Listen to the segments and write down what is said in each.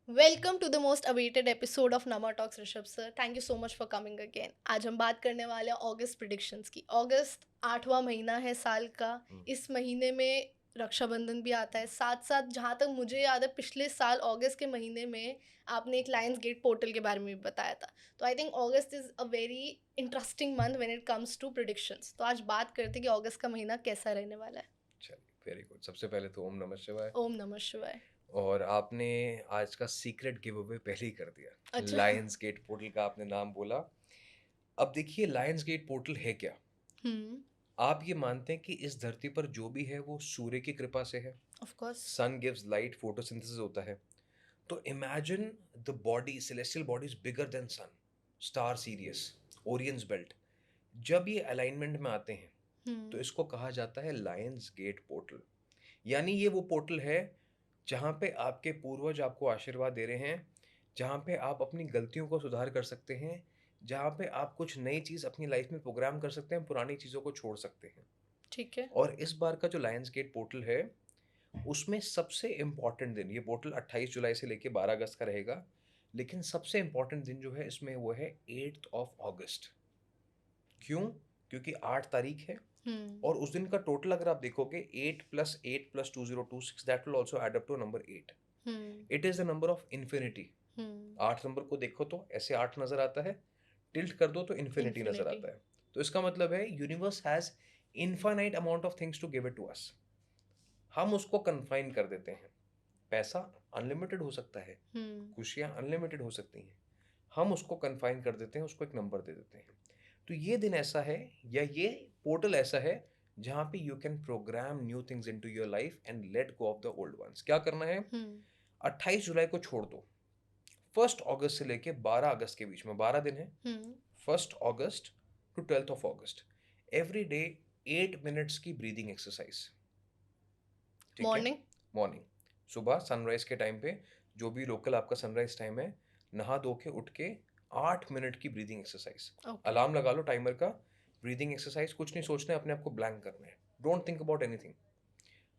Welcome to the most awaited episode of Nama talks Rishabh sir, thank you so much for coming again. आज हम बात करने वाले हैं ऑगस्ट प्रिडिक्शंस की। ऑगस्ट 8वां महीना है साल का। हम्म, इस महीने में रक्षाबंधन भी आता है। साथ साथ जहाँ तक मुझे याद है, पिछले साल अगस्त के महीने में आपने एक लायंस गेट पोर्टल के बारे में भी बताया था। तो I think August is a very interesting month when it comes to predictions. तो आज बात करते हैं कि अगस्त का महीना कैसा रहने वाला है। चलिए वेरी गुड। सबसे पहले तो ओम नमः शिवाय। ओम नमः शिवाय। और आपने आज का सीक्रेट गिव अवे पहले ही कर दिया। अच्छा। लायंस गेट पोर्टल का आपने नाम बोला। अब देखिए, लायंस गेट पोर्टल है क्या? हम्म। आप ये मानते हैं कि इस धरती पर जो भी है वो सूर्य की कृपा से है। Of course. Sun gives light, photosynthesis होता है। तो imagine the body, celestial body is bigger than sun, star Sirius, Orion's belt. जब ये अलाइनमेंट में आते हैं तो हम्म। इसको कहा जाता है लायंस गेट पोर्टल। यानी ये वो पोर्टल है जहाँ पे आपके पूर्वज आपको आशीर्वाद दे रहे हैं, जहाँ पे आप अपनी गलतियों को सुधार कर सकते हैं, जहाँ पे आप कुछ नई चीज़ अपनी लाइफ में प्रोग्राम कर सकते हैं, पुरानी चीज़ों को छोड़ सकते हैं। ठीक है। और इस बार का जो लायंस गेट पोर्टल है, उसमें सबसे इम्पॉर्टेंट दिन, ये पोर्टल 28 जुलाई से लेके 12 अगस्त का रहेगा, लेकिन सबसे इम्पॉर्टेंट दिन जो है इसमें वो है 8th ऑफ अगस्त। क्यों? क्योंकि 8 तारीख है। हम्म। और उस दिन का टोटल अगर आप देखोगे, 8 + 8 + 2026, that will also add up to number 8। Hmm. It is the number of infinity. Hmm. 8 number को देखो तो ऐसे 8 नजर आता है, टिल्ट कर दो तो इन्फिनिटी नजर इन्फिनिटी। आता है। तो इसका मतलब है universe has infinite amount of things to give it to us. हम उसको कन्फाइन कर देते हैं। पैसा अनलिमिटेड हो सकता है, हम्म। खुशियाँ अनलिमिटेड हो सकती हैं। हम उसको कन्फाइन कर देते हैं, उसको एक नंबर दे देते हैं। तो ये दिन ऐसा है, या ये पोर्टल ऐसा है, जहाँ पे you can program new things into your life and let go of the old ones. क्या करना है? हम्म। 28 जुलाई को छोड़ दो। 1 अगस्त से लेके 12 अगस्त के बीच में 12 दिन है। हम्म। 1 अगस्त टू 12 अगस्त, एवरी डे 8 मिनट्स की ब्रीदिंग एक्सरसाइज। ठीक है? मॉर्निंग। मॉर्निंग, सुबह सनराइज के टाइम पे, जो भी लोकल आपका सनराइज टाइम है, नहा धो के उठ के 8 मिनट की ब्रीदिंग एक्सरसाइज। ओके। अलार्म लगा लो टाइमर का। ब्रीदिंग एक्सरसाइज, कुछ नहीं सोचना है, अपने आप को ब्लैंक करना है। Don't think about anything.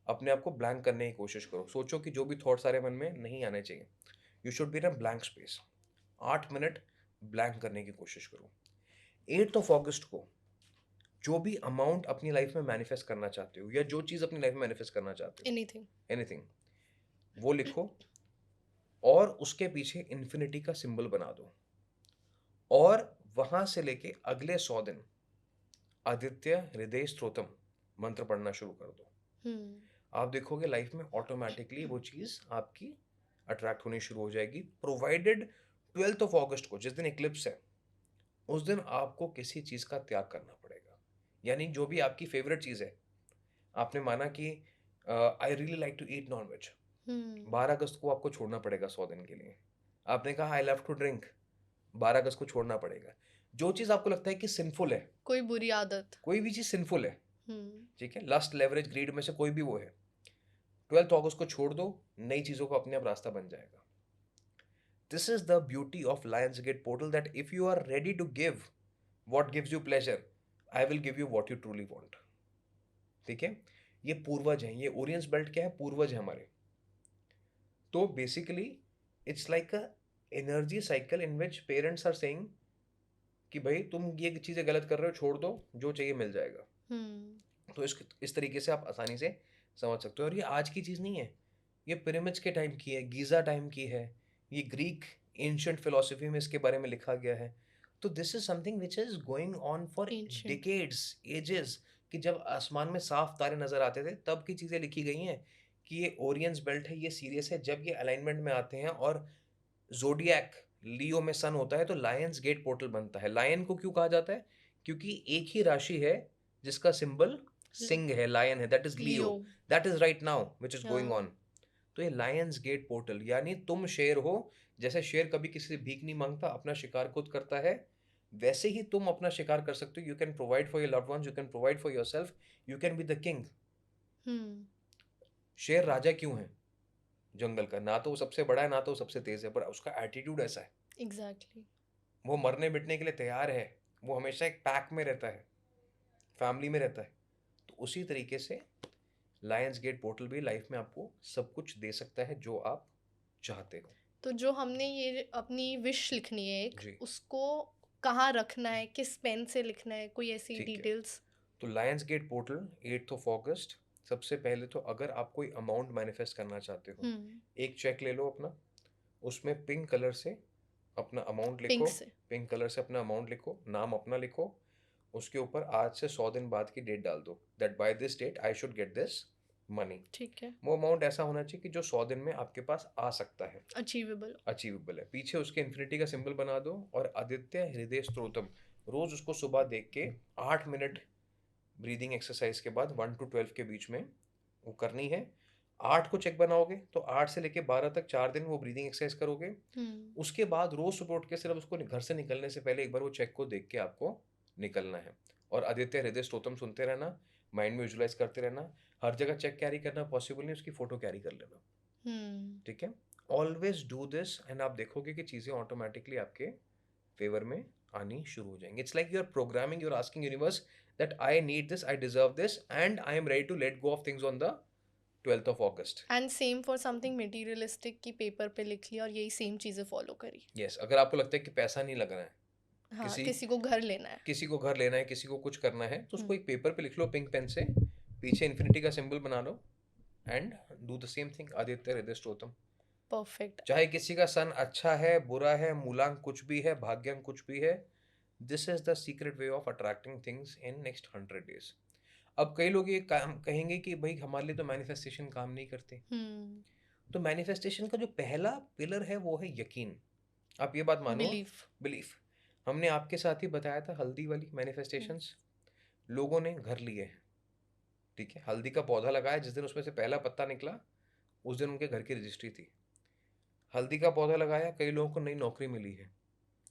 अपने आप को ब्लैंक करने की कोशिश करो। सोचो कि जो भी थॉट सारे मन में नहीं आने चाहिए। You should be in a blank space. 8 minute blank करने की कोशिश करो। 8 अगस्त को जो भी अमाउंट अपनी लाइफ में मैनिफेस्ट करना चाहते हो, या जो चीज़ अपनी लाइफ में मैनिफेस्ट करना चाहते हो, एनीथिंग। एनीथिंग, वो लिखो। और उसके पीछे इन्फिनिटी का सिंबल बना दो। और वहां से लेके अगले 100 दिन आदित्य हृदय स्तोत्रम मंत्र पढ़ना शुरू कर दो। हम्म। आप देखोगे लाइफ में ऑटोमेटिकली वो चीज आपकी अट्रैक्ट होनी शुरू हो जाएगी, प्रोवाइडेड 12 अगस्त को, जिस दिन इक्लिप्स है, उस दिन आपको किसी चीज का त्याग करना पड़ेगा। यानी जो भी आपकी फेवरेट चीज है, आपने माना कि I really like to eat non veg, hmm. 12 अगस्त को आपको छोड़ना पड़ेगा 100 दिन के लिए। आपने कहा आई लव टू ड्रिंक, 12 अगस्त को छोड़ना पड़ेगा। जो चीज़ आपको लगता है कि सिंफुल है, कोई बुरी आदत। कोई भी चीज़ सिंफुल है, हम्म। ठीक है, लस्ट, लेवरेज, ग्रीड में से कोई भी वो है, 12 अगस्त को छोड़ दो। नई चीज़ों का अपने आप रास्ता बन जाएगा। This is the beauty of Lions Gate portal, that if you are ready to give what gives you pleasure, I will give you what you truly want. ठीक है? ये पूर्वज हैं, ये ओरियंस बेल्ट क्या है? पूर्वज है हमारे। तो basically it's like a energy cycle in which parents are saying कि भाई तुम ये चीज़ें गलत कर रहे हो, छोड़ दो, जो चाहिए मिल जाएगा। हम्म। तो इस तरीके से आप आसानी से समझ सकते हो। और ये आज की चीज़ नहीं है, ये पिरामिड्स के टाइम की है, गीज़ा टाइम की है। ये ग्रीक एंशियंट फिलोसफी में इसके बारे में लिखा गया है। तो this is something which is going on for ancient. Decades, ages. कि जब आसमान में साफ तारे नजर आते थे, तब की चीज़ें लिखी गई हैं कि ये ओरियंस बेल्ट है, ये सीरियस है। जब ये अलाइनमेंट में आते हैं और जोडियक लियो में सन होता है, तो लायंस गेट पोर्टल बनता है। लायन को क्यों कहा जाता है? क्योंकि एक ही राशि है जिसका सिंबल सिंह है, लायन है, that is Leo. Leo. That is right now which is going हाँ। ऑन। तो ये लायंस गेट पोर्टल, यानी तुम शेर हो। जैसे शेर कभी किसी से भीख नहीं मांगता, अपना शिकार खुद करता है, वैसे ही तुम अपना शिकार कर सकते हो। You can provide for your loved ones, you can provide for yourself, you can be the king. Hmm. शेर राजा क्यों है जंगल का? ना तो वो सबसे बड़ा है, ना तो वो सबसे तेज है, पर उसका एटीट्यूड ऐसा है। एग्जैक्टली। वो मरने मिटने के लिए तैयार है। वो हमेशा एक पैक में रहता है, फैमिली में रहता है। तो उसी तरीके से लायंस गेट पोर्टल भी लाइफ में आपको सब कुछ दे सकता है जो आप चाहते हो। तो जो हमने ये अपनी विश लिखनी है एक, जी उसको कहाँ रखना है, किस पेन से लिखना है, कोई ऐसी ठीक है। डिटेल्स? तो Lions Gate portal 8 of August, सबसे पहले तो अगर आप कोई अमाउंट मैनिफेस्ट करना चाहते हो, हम्म। एक चेक ले लो अपना, उसमें पिंक कलर से अपना अमाउंट पिंक लिखो, से। पिंक कलर से अपना अमाउंट लिखो, नाम अपना लिखो, उसके ऊपर आज से 100 दिन बाद की डेट डाल दो, that by this date I should get this money. ठीक है। वो अमाउंट ऐसा होना चाहिए कि जो 100 दिन में आपके पास आ सकता है, अचीवेबल। अचीवेबल है। पीछे उसके इन्फिनिटी का सिंबल बना दो और आदित्य हृदय स्तोत्रम रोज उसको सुबह देख के 8 मिनट ब्रीदिंग एक्सरसाइज के बाद 1 to 12 के बीच में वो करनी है। 8 को चेक बनाओगे तो 8 से लेके 12 तक 4 दिन वो ब्रीदिंग एक्सरसाइज करोगे। हम्म। उसके बाद रोज सुबह उठ के सिर्फ उसको घर से निकलने से पहले एक बार वो चेक को देख के आपको निकलना है। और आदित्य हृदय स्तोत्रम सुनते रहना, माइंड में विजुलाइज करते रहना। हर जगह चेक कैरी करना पॉसिबल नहीं, उसकी फोटो कैरी कर लेना, हम्म। ठीक है। ऑलवेज डू दिस एंड आप देखोगे कि चीज़ें ऑटोमेटिकली आपके फेवर में आनी शुरू हो जाएंगी। It's like you are programming, you are asking universe that I need this, I deserve this and I am ready to let go of things on the 12 of August. And same for something materialistic की paper पे लिख लिया और यही same चीज़ें follow करी। Yes, अगर आपको लगता है कि पैसा नहीं लग रहा है, हाँ, किसी किसी को घर लेना है। किसी को घर लेना है, किसी को कुछ करना है, तो उसको हम्म। एक पेपर पे लिख लो पिंक पेन से, पीछे इन्फिनिटी का सिंबल बना लो and do the same thing, Aditya Hridaya Stotram. Perfect. चाहे किसी का सन अच्छा है, बुरा है, मूलांक कुछ भी है, भाग्यांक कुछ भी है, this is the secret way of attracting things in next 100 days। अब कई लोग ये काम कहेंगे कि भाई हमारे लिए तो मैनिफेस्टेशन काम नहीं करते। हम्म। तो मैनिफेस्टेशन का जो पहला पिलर है वो है यकीन। आप ये बात मानो, बिलीफ। बिलीफ। हमने आपके साथ ही बताया था हल्दी वाली मैनिफेस्टेशंस, लोगों ने घर लिए हैं, ठीक है। हल्दी का पौधा लगाया, जिस दिन उसमें से पहला पत्ता निकला उस दिन उनके घर की रजिस्ट्री थी। हल्दी का पौधा लगाया, कई लोगों को नई नौकरी मिली है।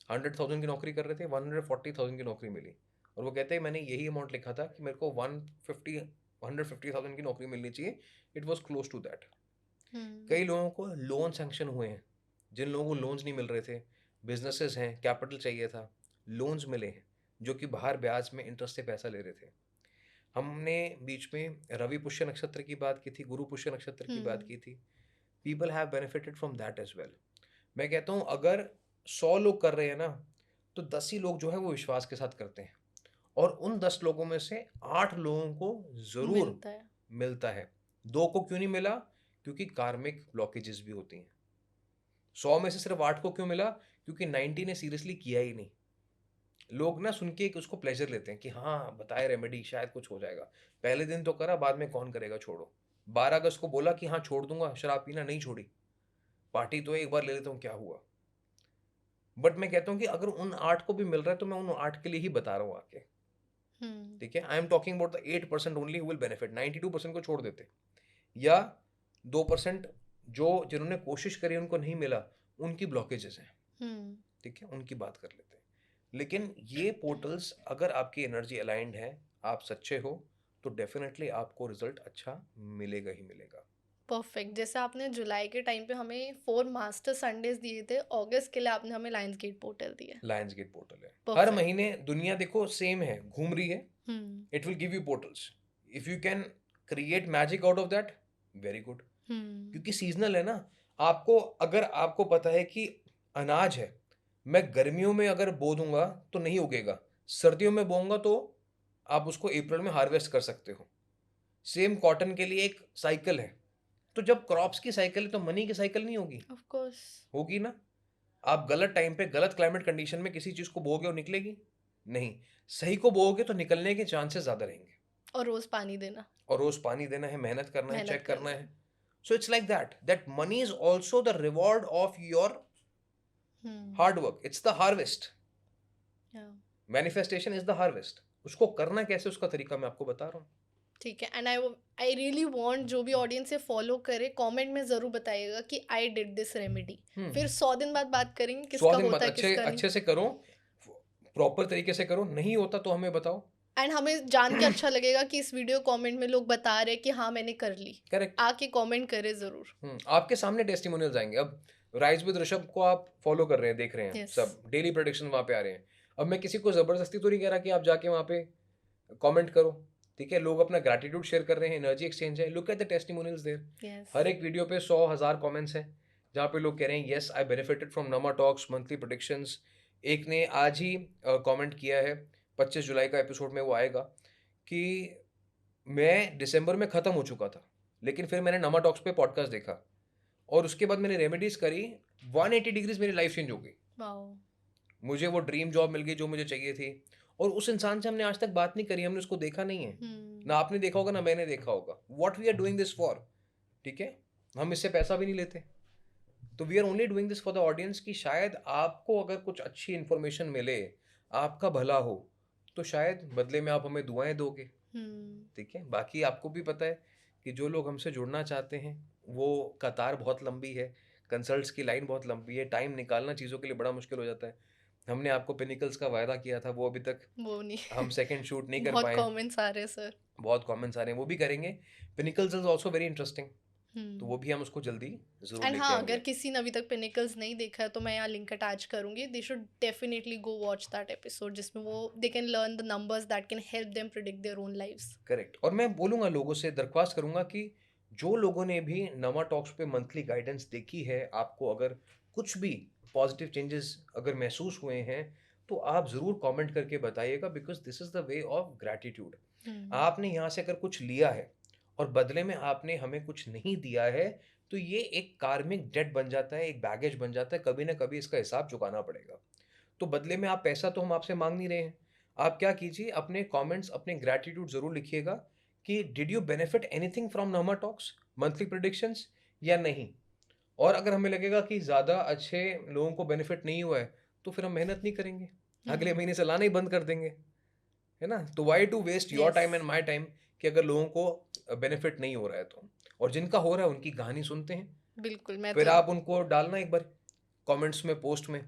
100,000 की नौकरी कर रहे थे, 140,000 की नौकरी मिली। और वो कहते हैं मैंने यही अमाउंट लिखा था कि मेरे को 150,000 की नौकरी मिलनी चाहिए, it was close to that. कई लोगों को लोन सैंक्शन हुए हैं, जिन लोगों को लोन्स नहीं मिल रहे थे, बिजनेसेस हैं, कैपिटल चाहिए था, लोन्स मिले हैं, जो कि बाहर ब्याज में इंटरेस्ट से पैसा ले रहे थे। हमने बीच में रवि पुष्य नक्षत्र की बात की थी, गुरु पुष्य नक्षत्र की बात की थी। People have benefited from that as well. मैं कहता हूँ अगर 100 लोग कर रहे हैं ना, तो 10 ही लोग जो है वो विश्वास के साथ करते हैं, और उन 10 लोगों में से 8 लोगों को जरूर मिलता है। मिलता है। 2 को क्यों नहीं मिला? क्योंकि कार्मिक ब्लॉकेजेस भी होती हैं। 100 में से सिर्फ 8 को क्यों मिला? क्योंकि 90 ने सीरियसली किया ही नहीं। लोग ना सुन के उसको प्लेजर लेते हैं कि हाँ बताए रेमेडी, शायद कुछ हो जाएगा। पहले दिन तो करा, बाद में कौन करेगा, छोड़ो। 12 अगस्त को बोला कि हाँ छोड़ दूंगा शराब पीना, नहीं छोड़ी। पार्टी तो एक बार ले लेता हूँ, क्या हुआ। बट मैं कहता हूँ कि अगर उन 8 को भी मिल रहा है तो मैं उन 8 के लिए ही बता रहा हूँ आके, ठीक है। I am talking about the 8% only who will benefit. 92% को छोड़ देते, या 2% जो जिन्होंने कोशिश करी उनको नहीं मिला, उनकी ब्लॉकेजेस हैं, ठीक है, उनकी बात कर लेते हैं। लेकिन ये पोर्टल्स अगर आपकी एनर्जी अलाइंड है, आप सच्चे हो, तो डेफिनेटली आपको रिजल्ट अच्छा मिलेगा ही मिलेगा। परफेक्ट। जैसे आपने जुलाई के टाइम पे हमें 4 मास्टर संडेज दिए थे, अगस्त के लिए आपने हमें लायंस गेट पोर्टल दिया। लायंस गेट पोर्टल है, हर परफेक्ट। महीने दुनिया देखो सेम है, घूम रही है, hmm. It will give you portals. If you can create magic out of that, very good. क्योंकि सीजनल है ना। आपको अगर आपको पता है कि अनाज है, मैं गर्मियों में अगर बो दूंगा तो नहीं उगेगा, सर्दियों में बोऊंगा तो आप उसको अप्रैल में हार्वेस्ट कर सकते हो। सेम कॉटन के लिए एक साइकिल है। तो जब क्रॉप्स की साइकिल है तो मनी की साइकिल नहीं होगी? Of course. होगी ना। आप गलत टाइम पे गलत क्लाइमेट कंडीशन में किसी चीज को बोओगे और निकलेगी नहीं, सही को बोओगे तो निकलने के चांसेस ज्यादा रहेंगे। और रोज पानी देना। और रोज पानी देना है, मेहनत करना है, मेहनत चेक करना करना है। So it's like that money is also the reward of your hard work. It's the harvest. Manifestation is the harvest. उसको करना कैसे, उसका तरीका मैं आपको बता रहा हूँ। ठीक है। एंड आई रियली वांट जो भी ऑडियंस से फॉलो करे, कमेंट में जरूर बताइएगा कि आई डिड दिस रेमेडी। फिर 100 दिन बाद बात करेंगे 100 किसका दिन बाद होता है किसका नहीं। अच्छे से करो, प्रॉपर तरीके से करो, नहीं होता तो हमें बताओ। एंड हमें जान के अच्छा लगेगा कि इस वीडियो कमेंट में लोग बता रहे हैं कि हाँ मैंने कर ली। करेक्ट। आके कमेंट करे जरूर। आपके सामने टेस्टिमोनियल्स आएंगे। अब राइज विद ऋषभ को आप फॉलो कर रहे हैं, देख रहे हैं, Yes. सब डेली प्रेडिक्शन वहां पे आ रहे हैं। अब मैं किसी को जबरदस्ती तो नहीं कह रहा कि आप जाके वहां पे कमेंट करो, ठीक है। लोग अपना ग्रैटिट्यूड शेयर कर रहे हैं, एनर्जी एक्सचेंज है। Look at the testimonials there. Yes. हर एक वीडियो पे 100,000 कमेंट्स हैं, जहाँ पे लोग कह रहे हैं येस आई बेनिफिटेड फ्रॉम नमा टॉक्स मंथली प्रेडिक्शंस। एक ने आज ही कमेंट किया है, 25 जुलाई का एपिसोड में वो आएगा, कि मैं दिसंबर में ख़त्म हो चुका था, लेकिन फिर मैंने नमा टॉक्स पे पॉडकास्ट देखा और उसके बाद मैंने रेमेडीज़ करी, 180 डिग्रीज मेरी लाइफ चेंज हो गई। वाओ। मुझे वो ड्रीम जॉब मिल गई जो मुझे चाहिए थी, और उस इंसान से हमने आज तक बात नहीं करी, हमने उसको देखा नहीं है, ना आपने देखा होगा ना मैंने देखा होगा। What we are doing this for, ठीक है, हम इससे पैसा भी नहीं लेते, तो we are only doing this for the audience, कि शायद आपको अगर कुछ अच्छी इन्फॉर्मेशन मिले, आपका भला हो, तो शायद बदले में आप हमें दुआएं दोगे, ठीक है। बाकी आपको भी पता है कि जो लोग हमसे जुड़ना चाहते हैं वो कतार बहुत लंबी है, कंसल्ट्स की लाइन बहुत लंबी है, टाइम निकालना चीज़ों के लिए बड़ा मुश्किल हो जाता है। हमने आपको पिनिकल्स का वायदा किया था, वो अभी तक वो नहीं। हम सेकंड शूट नहीं कर बहुत पाए। कमेंट्स आ रहे हैं सर। बहुत कमेंट्स आ रहे हैं, वो भी करेंगे। पिनिकल्स इज ऑल्सो वेरी इंटरेस्टिंग, तो वो भी हम उसको जल्दी जरूर एंड लेके हाँ, आएंगे। अगर किसी ने अभी तक पिनिकल्स नहीं देखा है तो मैं यहाँ लिंक अटैच करूंगी, they should definitely go watch that episode, जिसमें वो they can learn the numbers that can help them predict their own lives. Correct. और मैं बोलूँगा लोगों से, दरख्वास्त करूँगा कि जो लोगों ने भी नमा टॉक्स पे मंथली गाइडेंस देखी है, आपको अगर कुछ भी पॉजिटिव चेंजेस अगर महसूस हुए हैं, तो आप ज़रूर कमेंट करके बताइएगा, because this is the way of gratitude. आपने यहाँ से अगर कुछ लिया है और बदले में आपने हमें कुछ नहीं दिया है, तो ये एक कार्मिक डेट बन जाता है, एक बैगेज बन जाता है, कभी ना कभी इसका हिसाब चुकाना पड़ेगा। तो बदले में आप पैसा तो हम आपसे मांग नहीं रहे हैं। आप क्या कीजिए, अपने कमेंट्स, अपने ग्रैटिट्यूड ज़रूर लिखिएगा कि did you benefit anything from नमा टॉक्स मंथली प्रेडिक्शंस या नहीं। और अगर हमें लगेगा कि ज़्यादा अच्छे लोगों को बेनिफिट नहीं हुआ है, तो फिर हम मेहनत नहीं करेंगे, अगले महीने से लाना ही बंद कर देंगे, है ना। तो why to waste your time and my time, कि अगर लोगों को बेनिफिट नहीं हो रहा है तो, और जिनका हो रहा है उनकी कहानी सुनते हैं, बिल्कुल। मैं फिर तो आप उनको डालना एक बार कमेंट्स में, पोस्ट में,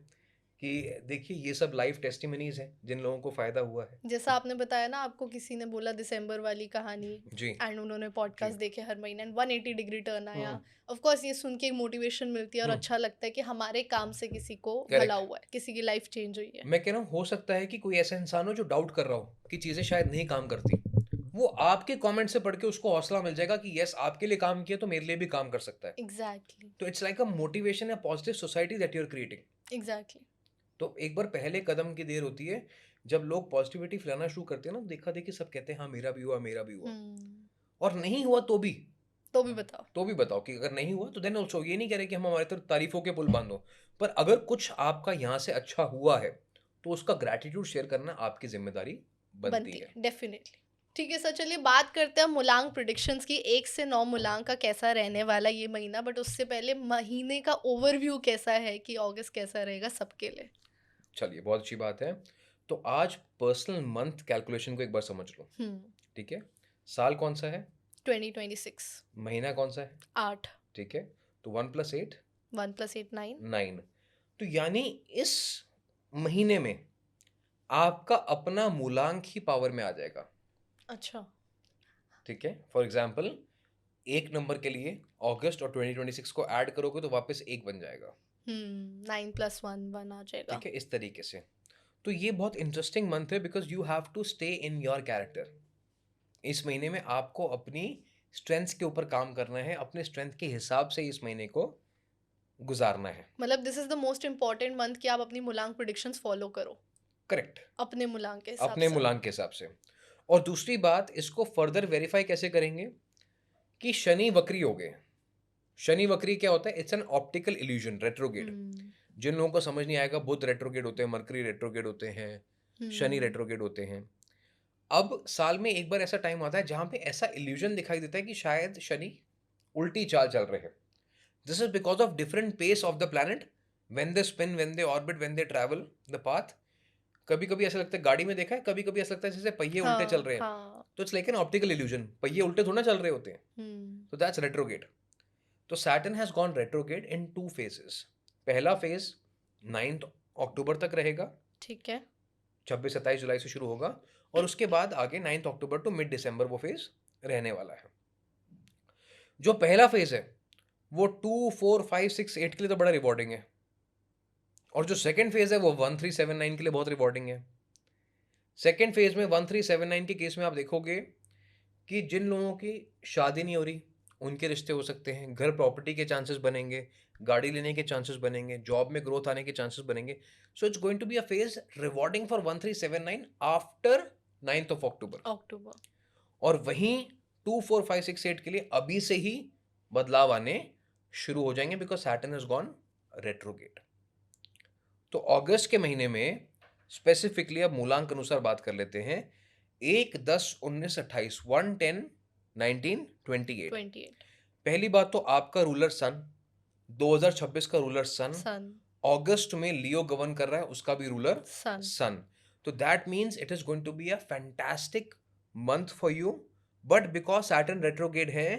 कि देखिए ये सब लाइव टेस्टिमनीज हैं जिन लोगों को फ़ायदा हुआ है। जैसा आपने बताया ना, आपको किसी ने बोला दिसंबर वाली कहानी, जी, एंड उन्होंने जी। पॉडकास्ट देखे हर महीने एंड 180 डिग्री टर्न आया। हुँ, ऑफ कोर्स ये सुन के एक मोटिवेशन मिलती है और हुँ, अच्छा लगता है कि हमारे काम से किसी को भला करेक्ट। हुआ है, किसी की लाइफ चेंज हुई है। मैं कह रहा हूँ, हो सकता है कि कोई ऐसा इंसान हो जो डाउट कर रहा हो कि चीज़ें शायद नहीं काम करती। वो आपके कमेंट से पढ़ के उसको हौसला मिल जाएगा कि यस, आपके लिए काम किया तो मेरे लिए भी काम कर सकता है। एग्जैक्टली। तो it's like a motivation, a positive society that you are creating. Exactly. तो एक बार पहले कदम की देर होती है, जब लोग पॉजिटिविटी फैलाना शुरू करते हैं ना, देखा-देखी सब कहते हैं हाँ मेरा भी हुआ, मेरा भी हुआ। और नहीं हुआ तो भी बताओ। तो भी बताओ कि अगर नहीं हुआ तो देन ऑल्सो, ये नहीं कह रहे कि हम हमारी तरफ तारीफों के पुल बांधो, पर अगर कुछ आपका यहाँ से अच्छा हुआ है, तो उसका ग्रैटिट्यूड शेयर करना आपकी जिम्मेदारी बनती बनती है। है डेफिनेटली। ठीक है सर, चलिए बात करते हैं मुलांग प्रिडिक्शंस की। 1 से 9 मुलांग का कैसा रहने वाला ये महीना, बट उससे पहले महीने का ओवरव्यू कैसा है कि अगस्त कैसा रहेगा सबके लिए। चलिए, बहुत अच्छी बात है। तो आज पर्सनल मंथ कैलकुलेशन को एक बार समझ लो, ठीक है। साल कौन सा है? 2026। महीना कौन सा है? 8। ठीक है। तो 1+8 1 + 8 9। 9। तो यानी इस महीने में आपका अपना मूलांक ही पावर में आ जाएगा, अच्छा। ठीक है। फॉर एग्जाम्पल, एक नंबर के लिए अगस्त और 2026 को ऐड करोगे तो वापस एक बन जाएगा, 9 + 1 1 आ जाएगा। ठीक है, इस तरीके से। तो ये बहुत इंटरेस्टिंग मंथ है, because you have to stay in your character. इस महीने में आपको अपनी स्ट्रेंथ्स के ऊपर काम करना है, अपने स्ट्रेंथ के हिसाब से इस महीने को गुजारना है। मतलब this is the most important month कि आप अपनी मुलांग प्रिडिक्शंस फॉलो करो करेक्ट, अपने मुलांग के हिसाब अपने से। मूलांक के हिसाब से। और दूसरी बात, इसको फर्दर वेरीफाई कैसे करेंगे कि शनि वक्री हो गए। शनि वक्री क्या होता है? It's an optical illusion, retrograde. जिन लोगों को समझ नहीं आएगा, बुध रेट्रोगेड होते हैं, मरकरी रेट्रोगेड होते हैं, शनि रेट्रोगेड होते हैं। अब साल में एक बार ऐसा टाइम आता है जहां पे ऐसा इल्यूजन दिखाई देता है कि शायद शनि उल्टी चाल चल रहे हैं। This is because of different pace of the planet, when they spin, when they orbit, when they travel the path. कभी कभी ऐसा लगता है, गाड़ी में देखा है, कभी कभी ऐसा लगता है जैसे पहिए उल्टे चल रहे हैं। तो it's like an optical illusion, पहिए उल्टे थोड़ा चल रहे होते हैं। तो दैट्स रेट्रोगेड। तो Saturn has gone retrograde in 2 phases। पहला फेज 9 अक्टूबर तक रहेगा, ठीक है। 26-27 जुलाई से शुरू होगा, और उसके बाद आगे 9 अक्टूबर टू मिड दिसंबर वो फेज रहने वाला है। जो पहला फेज है वो 2, 4, 5, 6, 8 के लिए तो बड़ा रिवॉर्डिंग है, और जो सेकंड फेज है वो 1379 के लिए बहुत रिवॉर्डिंग है। सेकंड फेज में 1379 के केस में आप देखोगे कि जिन लोगों की शादी नहीं हो रही, उनके रिश्ते हो सकते हैं, घर प्रॉपर्टी के चांसेस बनेंगे, गाड़ी लेने के चांसेस बनेंगे, जॉब में ग्रोथ आने के चांसेस बनेंगे. So it's going to be a phase rewarding for 1379 after 9th of October. October. और वहीं 2 4 5 6 8 के लिए अभी से ही बदलाव आने शुरू हो जाएंगे because Saturn has gone retrograde. तो अगस्त के महीने में स्पेसिफिकली अब मूलांक अनुसार बात कर लेते हैं. 1 10 19 28 1 10 19 28. 28. पहली बात तो आपका रूलर सन, 2026 का रूलर सन सन. अगस्त में लियो गवर्न कर रहा है, उसका भी रूलर सन. सन. तो that means it is going to be a fantastic month for you. But because Saturn retrograde है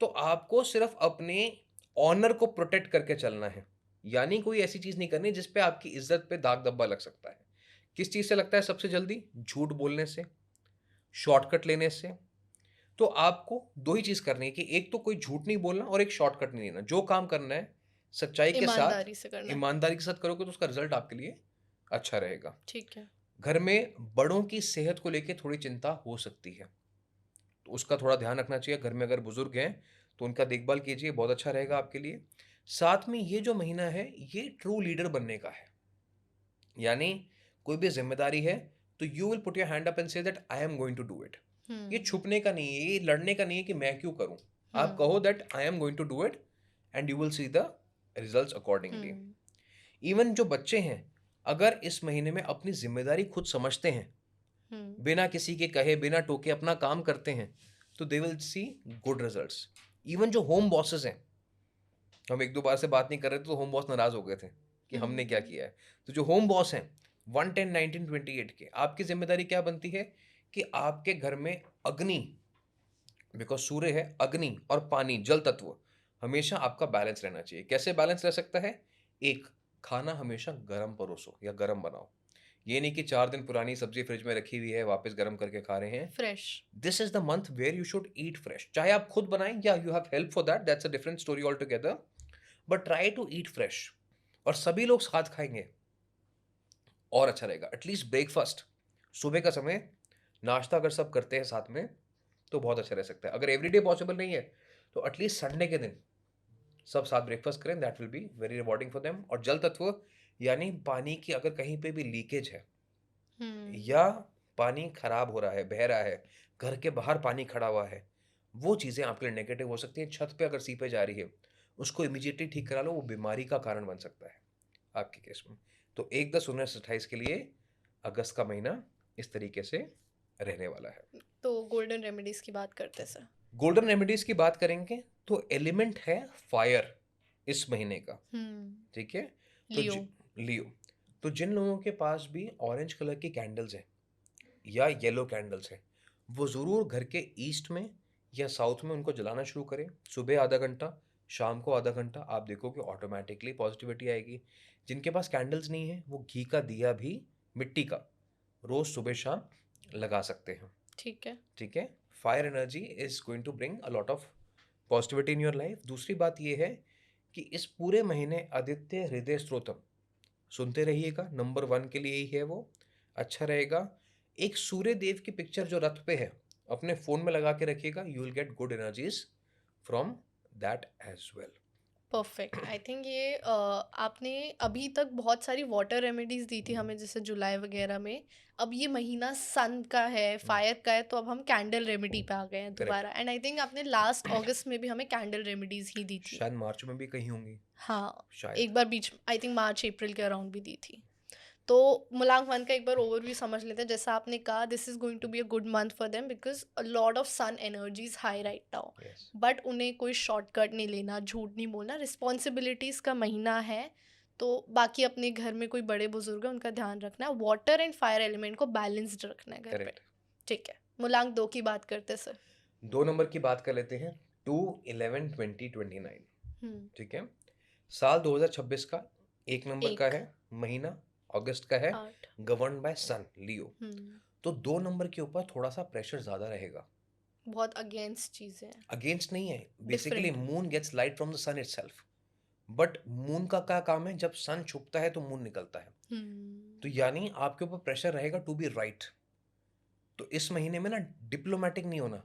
तो आपको सिर्फ अपने ऑनर को प्रोटेक्ट करके चलना है. यानी कोई ऐसी चीज नहीं करनी जिसपे आपकी इज्जत पे दाग धब्बा लग सकता है. किस चीज से लगता है सबसे जल्दी? झूठ बोलने से, शॉर्टकट लेने से. तो आपको दो ही चीज करनी है कि एक तो कोई झूठ नहीं बोलना और एक शॉर्टकट नहीं लेना. जो काम करना है सच्चाई के साथ, ईमानदारी से करना है. ईमानदारी के साथ करोगे तो उसका रिजल्ट आपके लिए अच्छा रहेगा. ठीक है. घर में बड़ों की सेहत को लेके थोड़ी चिंता हो सकती है, तो उसका थोड़ा ध्यान रखना चाहिए. घर में अगर बुजुर्ग हैं तो उनका देखभाल कीजिए, बहुत अच्छा रहेगा आपके लिए. साथ में ये जो महीना है ये ट्रू लीडर बनने का है. यानी कोई भी जिम्मेदारी है तो you will put your hand up and say that I am going to do it. ये छुपने का नहीं है, ये लड़ने का नहीं है कि मैं क्यों करूं. आप कहो that I am going to do it and you will see the results accordingly. Even जो बच्चे हैं अगर इस महीने में अपनी जिम्मेदारी खुद समझते हैं, बिना किसी के कहे बिना टोके अपना काम करते हैं, तो they will see good results. Even जो होम बॉसेस हैं, हम एक दो बार से बात नहीं कर रहे थे तो होम बॉस नाराज हो गए थे कि हमने क्या किया है. तो जो होम बॉस हैं 1 10 19 28 के, आपकी जिम्मेदारी क्या बनती है कि आपके घर में अग्नि, बिकॉज सूर्य है, अग्नि और पानी जल तत्व हमेशा आपका बैलेंस रहना चाहिए. कैसे बैलेंस रह सकता है? एक, खाना हमेशा गर्म परोसो या गर्म बनाओ. ये नहीं कि 4 दिन पुरानी सब्जी फ्रिज में रखी हुई है वापस गर्म करके खा रहे हैं. Fresh. This is the month where you should eat fresh. चाहे आप खुद बनाएं या you have help for that, that's a different story all together. But try to eat fresh. और सभी लोग साथ खाएंगे और अच्छा रहेगा. एटलीस्ट ब्रेकफास्ट सुबह का समय, नाश्ता अगर सब करते हैं साथ में तो बहुत अच्छा रह सकता है. अगर एवरीडे पॉसिबल नहीं है तो एटलीस्ट संडे के दिन सब साथ ब्रेकफास्ट करें, that will be very rewarding for them. और जल तत्व यानी पानी की अगर कहीं पे भी लीकेज है या पानी खराब हो रहा है, बह रहा है, घर के बाहर पानी खड़ा हुआ है, वो चीज़ें आपके लिए नेगेटिव हो सकती हैं. छत पे अगर सीपेज आ रही है उसको इमीडिएटली ठीक करा लो, वो बीमारी का कारण बन सकता है आपके केस में. तो 1 10 19 28 के लिए अगस्त का महीना इस तरीके से रहने वाला है. तो गोल्डन रेमेडीज की बात करते सर. गोल्डन रेमेडीज की बात करेंगे तो एलिमेंट है फायर इस महीने का. ठीक है. तो लियो. लियो. तो जिन लोगों के पास भी ऑरेंज कलर की कैंडल्स हैं या येलो कैंडल्स हैं, वो ज़रूर घर के ईस्ट में या साउथ में उनको जलाना शुरू करें. सुबह आधा घंटा, शाम को आधा घंटा. आप देखोगे ऑटोमेटिकली पॉजिटिविटी आएगी. जिनके पास कैंडल्स नहीं है वो घी का दिया भी, मिट्टी का, रोज़ सुबह शाम लगा सकते हैं. ठीक है. ठीक है. Fire energy is going to bring a lot of positivity in your life. दूसरी बात ये है कि इस पूरे महीने आदित्य हृदय स्तोत्रम सुनते रहिएगा. नंबर 1 के लिए ही है वो, अच्छा रहेगा. एक सूर्य देव की पिक्चर जो रथ पे है अपने फोन में लगा के रखिएगा. You will get good energies from that as well. Perfect. I think ये आपने अभी तक बहुत सारी वाटर रेमेडीज दी थी हमें, जैसे जुलाई वगैरह में. अब ये महीना सन का है, फायर का है, तो अब हम कैंडल रेमेडी पे आ गए हैं दोबारा. एंड आई थिंक आपने लास्ट अगस्त में भी हमें कैंडल रेमेडीज ही दी थी. शायद मार्च में भी कहीं होंगी. हाँ, शायद एक बार बीच, आई थिंक मार्च अप्रैल के अराउंड भी दी थी. तो मूलांक मंथ का एक बार ओवरव्यू समझ लेते हैं. जैसा आपने कहा, this is going to be a good month for them because a lot of sun energy is high right now. yes. But उन्हें कोई शॉर्टकट नहीं लेना, झूठ नहीं बोलना, रिस्पॉन्सिबिलिटीज़ का महीना है. तो बाकी अपने घर में कोई बड़े बुजुर्ग हैं उनका ध्यान रखना है. वाटर एंड फायर एलिमेंट को बैलेंस्ड रखना है घर पे. करेक्ट. ठीक है. मूलांक 2 की बात करते सर. 2 नंबर की बात कर लेते हैं. 2 11 20 29. ठीक है. साल 2026 का 1 नंबर का एक. है, महीना अगस्त का है, 8. गवर्न बाय सन, लियो. तो 2 नंबर के ऊपर थोड़ा सा प्रेशर ज्यादा रहेगा. बहुत अगेंस्ट चीज़ें हैं. अगेंस्ट नहीं है, basically Different. Moon gets light from the sun itself. But moon का क्या काम है? जब सन छुपता है तो मून निकलता है. तो यानी आपके ऊपर प्रेशर रहेगा टू बी राइट. तो इस महीने में ना डिप्लोमेटिक नहीं होना,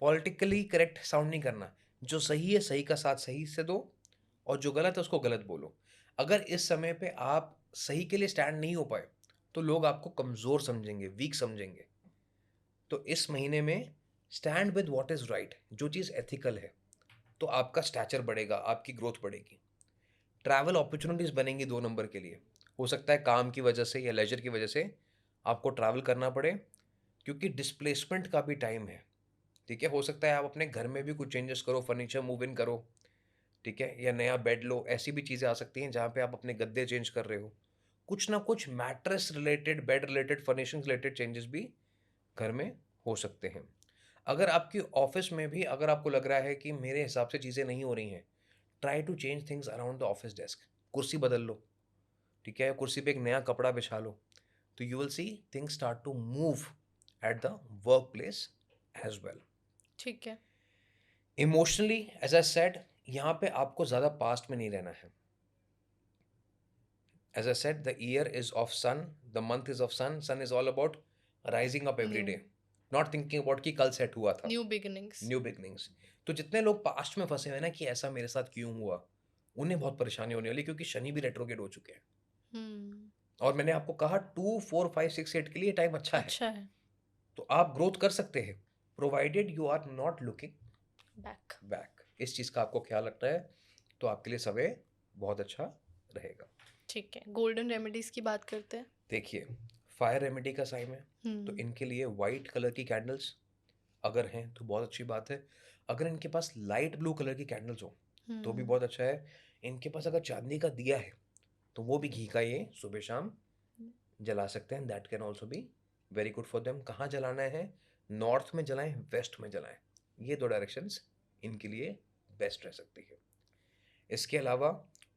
पॉलिटिकली करेक्ट साउंड नहीं करना. जो सही है सही का साथ सही से दो, और जो गलत है उसको गलत बोलो। अगर इस समय पे आप सही के लिए स्टैंड नहीं हो पाए तो लोग आपको कमज़ोर समझेंगे, वीक समझेंगे। तो इस महीने में stand with what is right, जो चीज़ एथिकल है, तो आपका स्टैचर बढ़ेगा, आपकी ग्रोथ बढ़ेगी। ट्रैवल अपॉर्चुनिटीज़ बनेंगी 2 नंबर के लिए। हो सकता है काम की वजह से या लेजर की वजह से आपको ट्रैवल करना पड़े, क्योंकि डिस्प्लेसमेंट का भी टाइम है। ठीक है? हो सकता है आप अपने घर में भी कुछ चेंजेस करो, फर्नीचर मूव इन करो, ठीक है? या नया बेड लो, ऐसी भी चीज़ें आ सकती हैं जहाँ पे आप अपने गद्दे चेंज कर रहे हो। कुछ ना कुछ mattress related, bed related, furnishings related changes भी घर में हो सकते हैं। अगर आपकी ऑफ़िस में भी अगर आपको लग रहा है कि मेरे हिसाब से चीज़ें नहीं हो रही हैं, try to change things around the office desk. कुर्सी बदल लो, ठीक है? कुर्सी पे एक नया कपड़ा बिछा लो, तो you will see things start to move at the work place as well. ठीक है। इमोशनली एज़ आई सेड, यहाँ पे आपको ज़्यादा पास्ट में नहीं रहना है। As I said, the year is of sun, the month is of sun. Sun is all about rising up every new day, not thinking about कि कल सेट हुआ था, न्यू बिगिनिंग्स। New beginnings. तो जितने लोग पास्ट में फंसे हुए हैं ना कि ऐसा मेरे साथ क्यों हुआ, उन्हें बहुत परेशानी होने वाली, क्योंकि शनि भी रेट्रोगेट हो चुके हैं। हम्म। और मैंने आपको कहा 2, 4, 5, 6, 8 के लिए टाइम अच्छा है, अच्छा है। तो आप ग्रोथ कर सकते हैं, provided you are not looking back. Back. इस चीज़ का आपको ख्याल रखना है, तो आपके लिए समय बहुत अच्छा रहेगा। ठीक है, गोल्डन रेमेडीज की बात करते हैं। देखिए, फायर रेमेडी का साइन है, तो हम्म। इनके लिए वाइट कलर की कैंडल्स अगर हैं तो बहुत अच्छी बात है। अगर इनके पास लाइट ब्लू कलर की कैंडल्स हो तो भी हम्म। बहुत अच्छा है। इनके पास अगर चांदी का दिया है तो वो भी घी का ये सुबह शाम जला सकते हैं। That can also be very good for them. कहाँ जलाना है? नॉर्थ में जलाएं, वेस्ट में जलाएं, ये दो डायरेक्शंस इनके लिए बेस्ट रह सकती है। इसके अलावा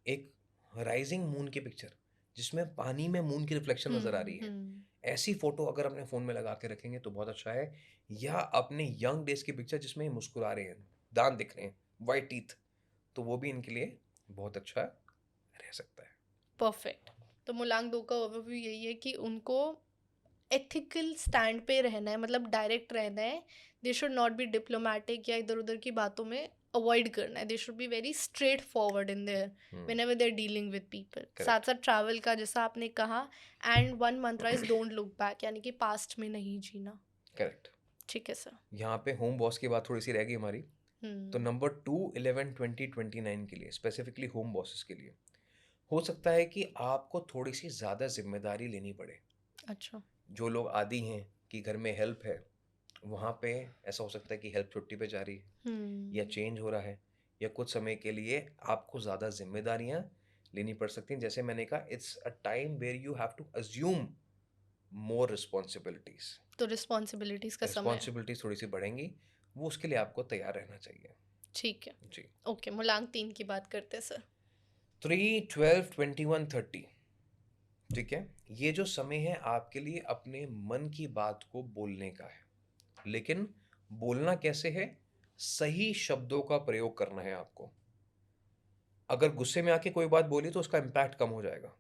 एक राइजिंग मून की पिक्चर, जिसमें पानी में मून की रिफ्लेक्शन नजर आ रही है, हम्म। ऐसी फोटो अगर अपने फ़ोन में लगा के रखेंगे तो बहुत अच्छा है। या अपने यंग डेज़ की पिक्चर जिसमें ये मुस्कुरा रहे हैं, दाँत दिख रहे हैं, व्हाइट टीथ, तो वो भी इनके लिए बहुत अच्छा रह सकता है। परफेक्ट। तो मुलांग दो का ओवरव्यू यही है कि उनको एथिकल स्टैंड पे रहना है, मतलब डायरेक्ट रहना है। They should not be diplomatic या इधर उधर की बातों में अवॉइड करना है। They should be very straight forward in their हुँ, whenever they are dealing with people. साथ करेक्ट, साथ ट्रैवल का जैसा आपने कहा, and one mantra is don't look back, यानी कि पास्ट में नहीं जीना। करेक्ट। ठीक है सर। यहाँ पे होम बॉस की बात थोड़ी-सी रह गई हमारी। तो हम्म। नंबर 2, 11, 20, 29 के लिए, स्पेसिफिकली होम बॉसेस के लिए, हो सकता है कि आपको थोड़ी-सी ज़्यादा ज़िम्मेदारी लेनी पड़े। अच्छा। जो लोग आदी हैं कि घर में हेल्प है, वहाँ पे ऐसा हो सकता है कि हेल्प छुट्टी पे जा रही है, या हम्म। चेंज हो रहा है, या कुछ समय के लिए आपको ज़्यादा ज़िम्मेदारियाँ लेनी पड़ सकती हैं। जैसे मैंने कहा, it's a time where you have to assume more responsibilities. तो रिस्पॉन्सिबिलिटीज का समय है। रिस्पॉन्सिबिलिटीज़ थोड़ी-सी बढ़ेंगी, वो उसके लिए आपको तैयार रहना चाहिए। ठीक है। जी। ओके, मुलांग 3 की बात करते हैं सर। 3, 12, 21, 30, ठीक है? ये जो समय है आपके लिए अपने मन की बात को बोलने का है। लेकिन बोलना कैसे है? सही शब्दों का प्रयोग करना है आपको। अगर गुस्से में आके कोई बात बोली तो उसका इम्पैक्ट कम हो जाएगा।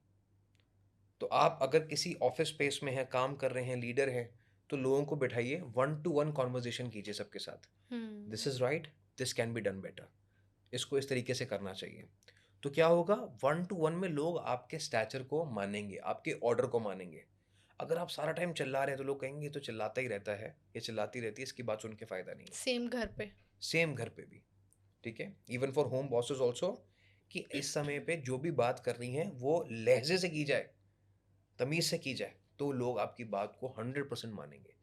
तो आप अगर किसी ऑफिस स्पेस में हैं, काम कर रहे हैं, लीडर हैं, तो लोगों को बिठाइए, 1 टू 1 कन्वर्सेशन कीजिए सबके साथ। This hmm. Is right, this can be done better. इसको इस तरीके से करना चाहिए। तो क्या होगा? 1 टू 1 में लोग आपके स्टैचर को मानेंगे, आपके ऑर्डर को मानेंगे। अगर आप सारा टाइम चिल्ला रहे हैं तो लोग कहेंगे ये तो चिल्लाता ही रहता है, ये चिल्लाती रहती है, इसकी बात सुन के फ़ायदा नहीं है। सेम घर पे। सेम घर पे भी, ठीक है? Even for home bosses also, कि इस समय पे जो भी बात करनी है वो लहज़े से की जाए, तमीज़ से की जाए, तो लोग आपकी बात को 100% मानेंगे।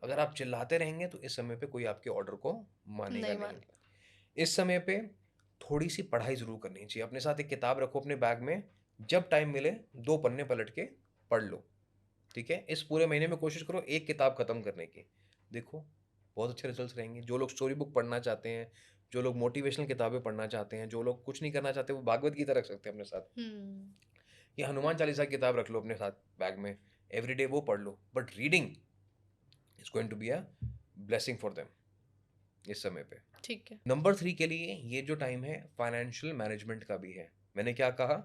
अगर आप चिल्लाते रहेंगे तो इस समय पे कोई आपके ऑर्डर को मानेगा नहीं नहीं। मानेगा। इस समय पे थोड़ी-सी पढ़ाई ज़रूर करनी चाहिए। अपने साथ एक किताब रखो अपने बैग में, जब टाइम मिले 2 पन्ने पलट के पढ़ लो, ठीक है? इस पूरे महीने में कोशिश करो 1 किताब खत्म करने की। देखो, बहुत अच्छे रिजल्ट्स रहेंगे। जो लोग स्टोरी बुक पढ़ना चाहते हैं, जो लोग मोटिवेशनल किताबें पढ़ना चाहते हैं, जो लोग कुछ नहीं करना चाहते, वो भागवत गीता रख सकते हैं अपने साथ। हम्म। या हनुमान चालीसा की किताब रख लो अपने साथ बैग में, एवरीडे वो पढ़ लो। But reading is going to be a blessing for them इस समय पे। ठीक है। नंबर 3 के लिए ये जो टाइम है फाइनेंशियल मैनेजमेंट का भी है। मैंने क्या कहा?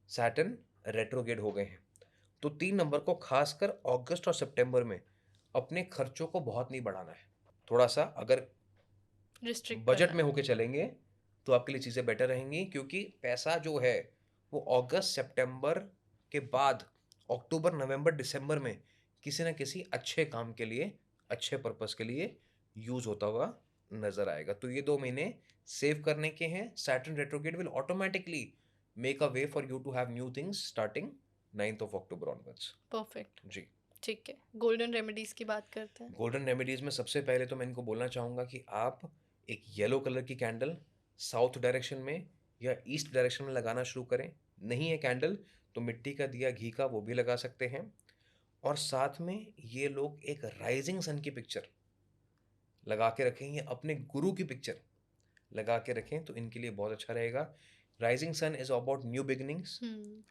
सैटर्न रेट्रोगेट हो गए हैं। तो 3 नंबर को खासकर अगस्त और सितंबर में अपने खर्चों को बहुत नहीं बढ़ाना है। थोड़ा-सा अगर रिस्ट्रिक्ट बजट करना में है। होके चलेंगे तो आपके लिए चीज़ें बेटर रहेंगी, क्योंकि पैसा जो है वो अगस्त सितंबर के बाद अक्टूबर नवंबर दिसंबर में किसी ना किसी अच्छे काम के लिए, अच्छे पर्पस के लिए यूज होता हुआ नजर आएगा। तो ये 2 महीने सेव करने के हैं। Saturn retrograde will automatically make a way for you to have new things starting 9th of October onwards। Perfect. जी। ठीक है, गोल्डन रेमेडीज की बात करते हैं। गोल्डन रेमेडीज में सबसे पहले तो मैं इनको बोलना चाहूँगा कि आप एक येलो कलर की कैंडल साउथ डायरेक्शन में या ईस्ट डायरेक्शन में लगाना शुरू करें। नहीं है कैंडल तो मिट्टी का दिया, घी का, वो भी लगा सकते हैं। और साथ में ये लोग एक राइजिंग सन की पिक्चर लगा के रखें या अपने गुरु की पिक्चर लगा के रखें तो इनके लिए बहुत अच्छा रहेगा। Rising sun is about new beginnings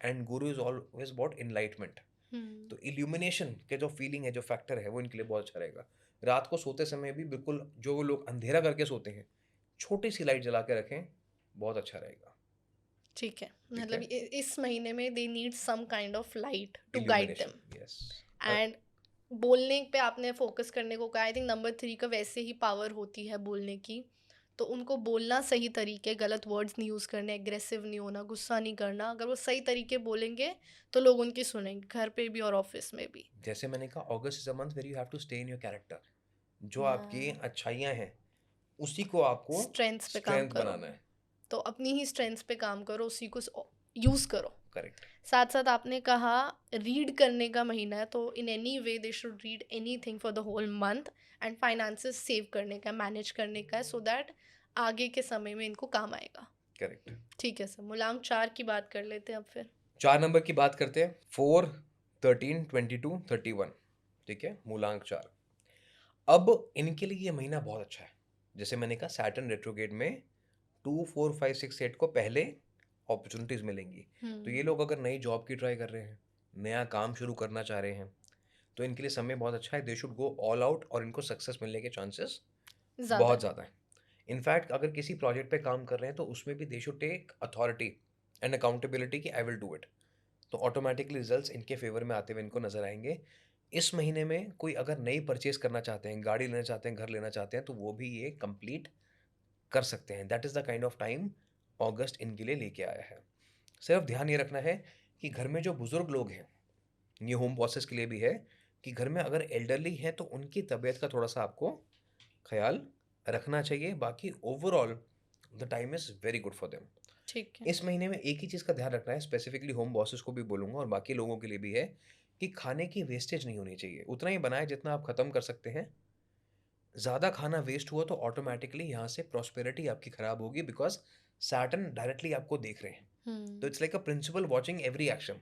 and Guru is always about enlightenment. तो इल्यूमिनेशन के जो फीलिंग है, जो फैक्टर है, वो इनके लिए बहुत अच्छा रहेगा। रात को सोते समय भी बिल्कुल जो लोग अंधेरा करके सोते हैं, छोटी सी लाइट जला के रखें, बहुत अच्छा रहेगा। ठीक है, ठीक मतलब है, इस महीने में they need some kind of light to guide them. Illumination, yes. And बोलने पे आपने फोकस करने को कहा। आई थिंक नंबर 3 का वैसे ही पावर होती है बोलने की, तो उनको बोलना सही तरीके, गलत वर्ड्स नहीं यूज़ करने, एग्रेसिव नहीं होना, गुस्सा नहीं करना। अगर वो सही तरीके बोलेंगे तो लोग उनकी सुनेंगे, घर पे भी और ऑफिस में भी। जैसे मैंने कहा, August is a month where you have to stay in your character. जो आपकी या अच्छाइयाँ हैं उसी को आपको स्ट्रेंथ्स पे काम स्ट्रेंथ करो, बनाना है। तो अपनी ही स्ट्रेंथ्स पे काम करो, उसी को यूज़ करो। करेक्ट। साथ साथ आपने कहा रीड करने का महीना है, तो in any way they should read anything for the whole month. And finances save करने का, मैनेज करने का है, सो दैट आगे के समय में इनको काम आएगा। करेक्ट। ठीक है सर, मूलांक 4 की बात कर लेते हैं अब फिर। 4 नंबर की बात करते हैं। 4, 13, 22, 31। ठीक है, मूलांक 4। अब इनके लिए ये महीना बहुत अच्छा है। जैसे मैंने कहा, सैटर्न रेट्रोग्रेड में 2, 4, 5, 6, 8 को पहले अपॉर्चुनिटीज मिलेंगी। तो ये लोग अगर नई जॉब की ट्राई कर रहे हैं, नया काम शुरू करना चाह रहे हैं, तो इनके लिए समय बहुत अच्छा है। They should go all out और इनको सक्सेस मिलने के चांसेस ज़्यादा बहुत है। ज़्यादा है। इनफैक्ट अगर किसी प्रोजेक्ट पे काम कर रहे हैं तो उसमें भी they should take authority and accountability that I will do it. तो ऑटोमेटिकली रिजल्ट्स इनके फेवर में आते हुए इनको नजर आएंगे। इस महीने में कोई अगर नई परचेज करना चाहते हैं, गाड़ी लेना चाहते हैं, घर लेना चाहते हैं, तो वो भी ये कंप्लीट कर सकते हैं। That is the kind of time August इनके लिए लेके आया है। सिर्फ ध्यान ये रखना है कि घर में जो बुजुर्ग लोग हैं, ये होम बॉसेस के लिए भी है, कि घर में अगर एल्डरली है तो उनकी तबीयत का थोड़ा सा आपको ख्याल रखना चाहिए। बाकी overall the time is very good for them. ठीक है। इस महीने में एक ही चीज़ का ध्यान रखना है, स्पेसिफिकली होम बॉसेस को भी बोलूँगा और बाकी लोगों के लिए भी है, कि खाने की वेस्टेज नहीं होनी चाहिए। उतना ही बनाएं जितना आप ख़त्म कर सकते हैं। ज़्यादा खाना वेस्ट हुआ तो ऑटोमेटिकली यहाँ से प्रॉस्पेरिटी आपकी ख़राब होगी, बिकॉज सैटर्न डायरेक्टली आपको देख रहे हैं। तो it's like a principal watching every action,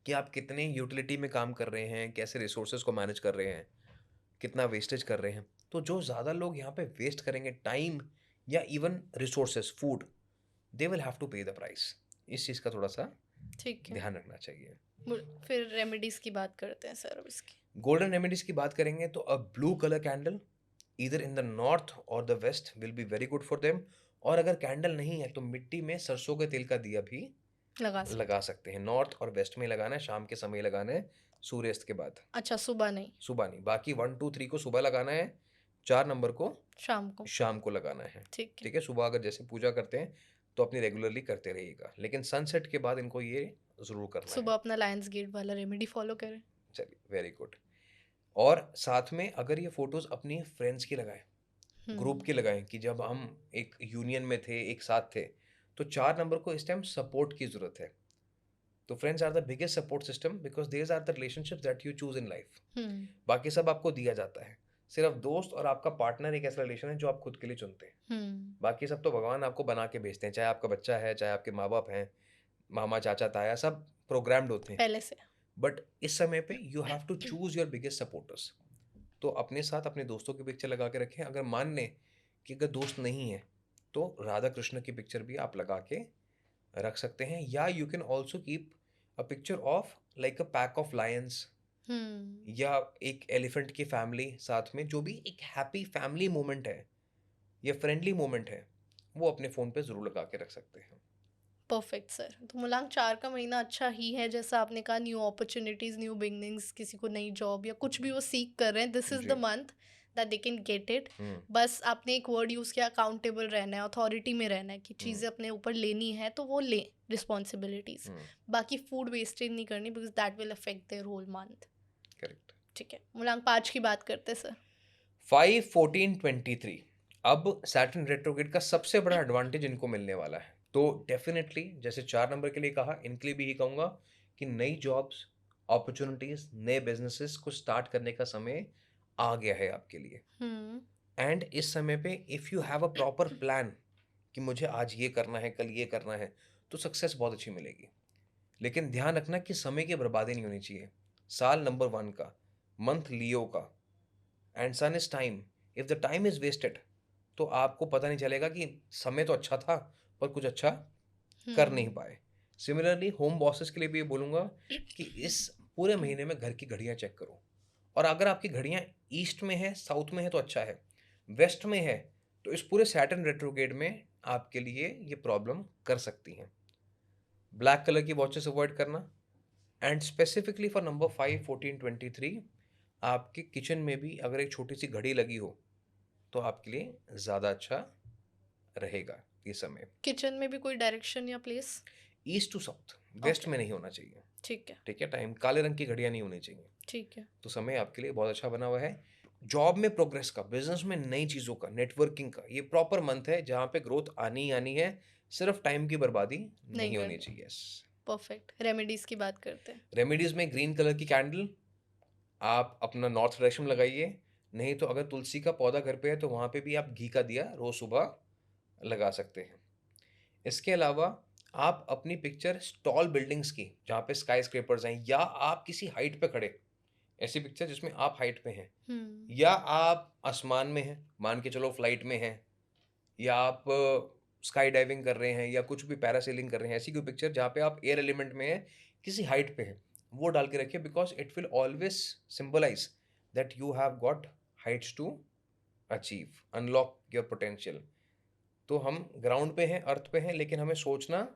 कि आप कितने यूटिलिटी में काम कर रहे हैं, कैसे रिसोर्सेज को मैनेज कर रहे हैं, कितना वेस्टेज कर रहे हैं। तो जो ज़्यादा लोग यहाँ पे वेस्ट करेंगे टाइम या even resources, food, they will have to pay the price. इस चीज़ का थोड़ा सा ठीक है, ध्यान रखना चाहिए। फिर रेमेडीज़ की बात करते हैं सर अब इसकी। गोल्डन रेमेडीज की बात करेंगे तो अ ब्लू कलर कैंडल इधर इन द नॉर्थ और the west will be very good for them. और अगर कैंडल नहीं है तो मिट्टी में सरसों के तेल का दिया भी लगा सकते लगा सकते हैं। नॉर्थ और वेस्ट में लगाना है, शाम के समय लगाना है, सूर्यास्त के बाद। हैं। अच्छा, सुबह नहीं, सुबह नहीं, बाकी 1, 2, 3 को सुबह लगाना है, 4 नंबर को शाम को। शाम को लगाना है। ठीक है। ठीक है, सुबह अगर जैसे पूजा करते हैं तो अपनी रेगुलरली करते रहिएगा, लेकिन सनसेट के बाद इनको ये ज़रूर करना सुबह है। अपना लायंस गेट वाला रेमेडी फॉलो करें। चलिए, वेरी गुड। और साथ में अगर ये फोटोज अपनी फ्रेंड्स की लगाएं, ग्रुप की लगाएं, कि जब हम एक यूनियन में थे, एक साथ थे, तो 4 नंबर को इस टाइम सपोर्ट की जरूरत है। तो friends are the biggest support system, because these are the relationships that you choose in life. बाकी सब आपको दिया जाता है। सिर्फ दोस्त और आपका पार्टनर एक ऐसा रिलेशन है जो आप खुद के लिए चुनते हैं। बाकी सब तो भगवान आपको बना के भेजते हैं, चाहे आपका बच्चा है, चाहे आपके माँ बाप हैं, मामा चाचा ताया, सब प्रोग्राम्ड होते हैं। पहले से। बट इस समय पे you have to choose your biggest supporters. तो अपने साथ अपने दोस्तों की पिक्चर लगा के रखें। अगर मान लें कि अगर दोस्त नहीं है तो राधा कृष्ण की पिक्चर भी आप लगा के रख सकते हैं। या you can also keep a picture of like a pack of Lions, या एक एलिफेंट की फैमिली साथ में, जो भी एक हैप्पी फैमिली मोमेंट है या फ्रेंडली मोमेंट है, वो अपने फ़ोन पे ज़रूर लगा के रख सकते हैं। Perfect sir. तो मूलांक 4 का महीना अच्छा ही है, जैसा आपने कहा, न्यू अपॉर्चुनिटीज़, न्यू बिगनिंग्स, किसी को नई जॉब या कुछ भी वो सीख कर रहे हैं, दिस इज़ द जी। Month that they can get it. Hmm, बस आपने एक वर्ड यूज़ किया, अकाउंटेबल रहना है, अथॉरिटी में रहना है कि चीज़ें अपने ऊपर लेनी है तो वो लें रिस्पॉन्सिबिलिटीज़। हम्म, बाकी फूड वेस्टेज नहीं करनी because that will affect their whole month. Correct. ठीक है, मूलांक 5 की बात करते सर। 5, 14, 23 अब सैटर्न रेट्रोग्रेड का सबसे बड़ा एडवांटेज इनको मिलने वाला है। तो डेफिनेटली जैसे 4 नंबर के लिए कहा, इनके लिए भी यही कहूंगा कि नई जॉब्स, अपॉर्चुनिटीज, नए बिजनेसेस को स्टार्ट करने का समय आ गया है आपके लिए। हम्म। एंड इस समय पे if you have a proper plan कि मुझे आज ये करना है, कल ये करना है, तो सक्सेस बहुत अच्छी मिलेगी। लेकिन ध्यान रखना कि समय की बर्बादी नहीं होनी चाहिए। साल नंबर 1 का, मंथ लियो का, and sun is time. If the time is wasted तो आपको पता नहीं चलेगा कि समय तो अच्छा था पर कुछ अच्छा कर नहीं हम्म। पाए। सिमिलरली होम बॉसेस के लिए भी ये बोलूँगा कि इस पूरे महीने में घर की घड़ियाँ चेक करो, और अगर आपकी घड़ियाँ ईस्ट में है, साउथ में है तो अच्छा है, वेस्ट में है तो इस पूरे सैटर्न रेट्रोग्रेड में आपके लिए ये प्रॉब्लम कर सकती हैं। ब्लैक कलर की वॉचेस अवॉइड करना, एंड स्पेसिफिकली फॉर नंबर 5, 14, 23 आपके किचन में भी अगर एक छोटी सी घड़ी लगी हो तो आपके लिए ज़्यादा अच्छा रहेगा ये समय। किचन में भी कोई डायरेक्शन या place? East to south, west okay, में नहीं होना चाहिए। ठीक है। ठीक है, टाइम काले रंग की घड़ियां नहीं होनी चाहिए। ठीक है। तो समय आपके लिए बहुत अच्छा बना हुआ है। जॉब में प्रोग्रेस का, बिजनेस में नई चीज़ों का, नेटवर्किंग का ये प्रॉपर मंथ है जहाँ पे ग्रोथ आनी ही आनी है। सिर्फ टाइम की बर्बादी नहीं नहीं होनी करनी। चाहिए। परफेक्ट। रेमेडीज की बात करते हैं। रेमेडीज में ग्रीन कलर की कैंडल आप अपना नॉर्थ डायरेक्शन में लगाइए। नहीं तो अगर तुलसी का पौधा घर पे है तो वहाँ पे भी आप घी का दिया रोज सुबह लगा सकते हैं। इसके अलावा आप अपनी पिक्चर टॉल बिल्डिंग्स की, जहाँ पे स्काई स्क्रेपर्स हैं, या आप किसी हाइट पे खड़े, ऐसी पिक्चर जिसमें आप हाइट पे हैं, हम्म। या आप आसमान में हैं, मान के चलो फ्लाइट में हैं, या आप स्काई डाइविंग कर रहे हैं, या कुछ भी पैरासेलिंग कर रहे हैं, ऐसी कोई पिक्चर जहाँ पे आप एयर एलिमेंट में हैं, किसी हाइट पे हैं, वो डाल के रखिए। Because it will always symbolize that you have got heights to achieve, unlock your potential. तो हम ग्राउंड पे हैं, अर्थ पे हैं, लेकिन हमें सोचना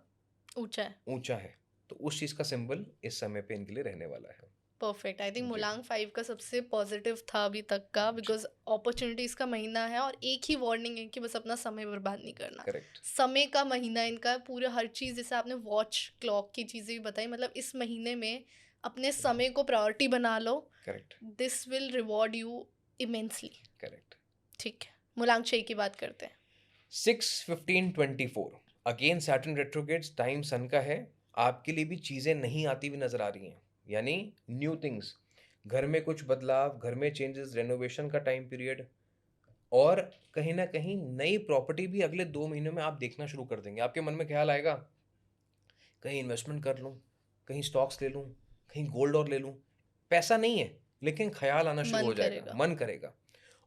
ऊंचा है। ऊंचा है। तो उस चीज़ का सिंबल इस समय पे इनके लिए रहने वाला है। परफेक्ट। आई थिंक जी, मूलांग 5 का सबसे पॉजिटिव था अभी तक का, जी, बिकॉज अपॉर्चुनिटीज का महीना है और एक ही वार्निंग है कि बस अपना समय बर्बाद नहीं करना। करेक्ट। समय का महीना इनका पूरा, हर चीज़ जैसे आपने वॉच क्लॉक की चीज़ें भी बताई, मतलब इस महीने में अपने समय को प्रायोरिटी बना लो। Correct. This will reward you immensely. Correct. ठीक है, मूलांग 6 की बात करते हैं। 6, 15, 24 अगेन सैटर्न रेट्रोग्रेड्स, टाइम सन का है। आपके लिए भी चीज़ें नहीं आती हुई नजर आ रही हैं, यानी न्यू थिंग्स, घर में कुछ बदलाव, घर में चेंजेस, रेनोवेशन का टाइम पीरियड, और कहीं ना कहीं नई प्रॉपर्टी भी अगले 2 महीनों में आप देखना शुरू कर देंगे। आपके मन में ख्याल आएगा कहीं इन्वेस्टमेंट कर लूँ, कहीं स्टॉक्स ले लूँ, कहीं गोल्ड और ले लूँ। पैसा नहीं है लेकिन ख्याल आना शुरू मन हो जाएगा, करेगा। मन करेगा।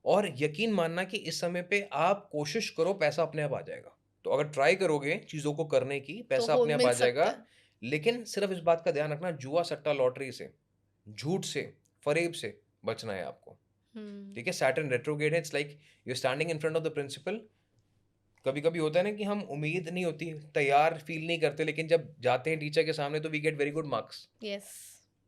और यकीन मानना कि इस समय पे आप कोशिश करो, पैसा अपने आप आ जाएगा। तो अगर ट्राई करोगे चीज़ों को करने की, तो पैसा हो अपने आप मिल आ सकता जाएगा। है। लेकिन सिर्फ इस बात का ध्यान रखना, जुआ, सट्टा, लॉटरी से, झूठ से, फरेब से बचना है आपको। हम्म। ठीक है, सैटर्न रेट्रोग्रेड है। It's like you standing in front of the principal. कभी कभी होता है ना कि हम उम्मीद नहीं होती, तैयार फील नहीं करते, लेकिन जब जाते हैं टीचर के सामने तो we get very good marks. Yes.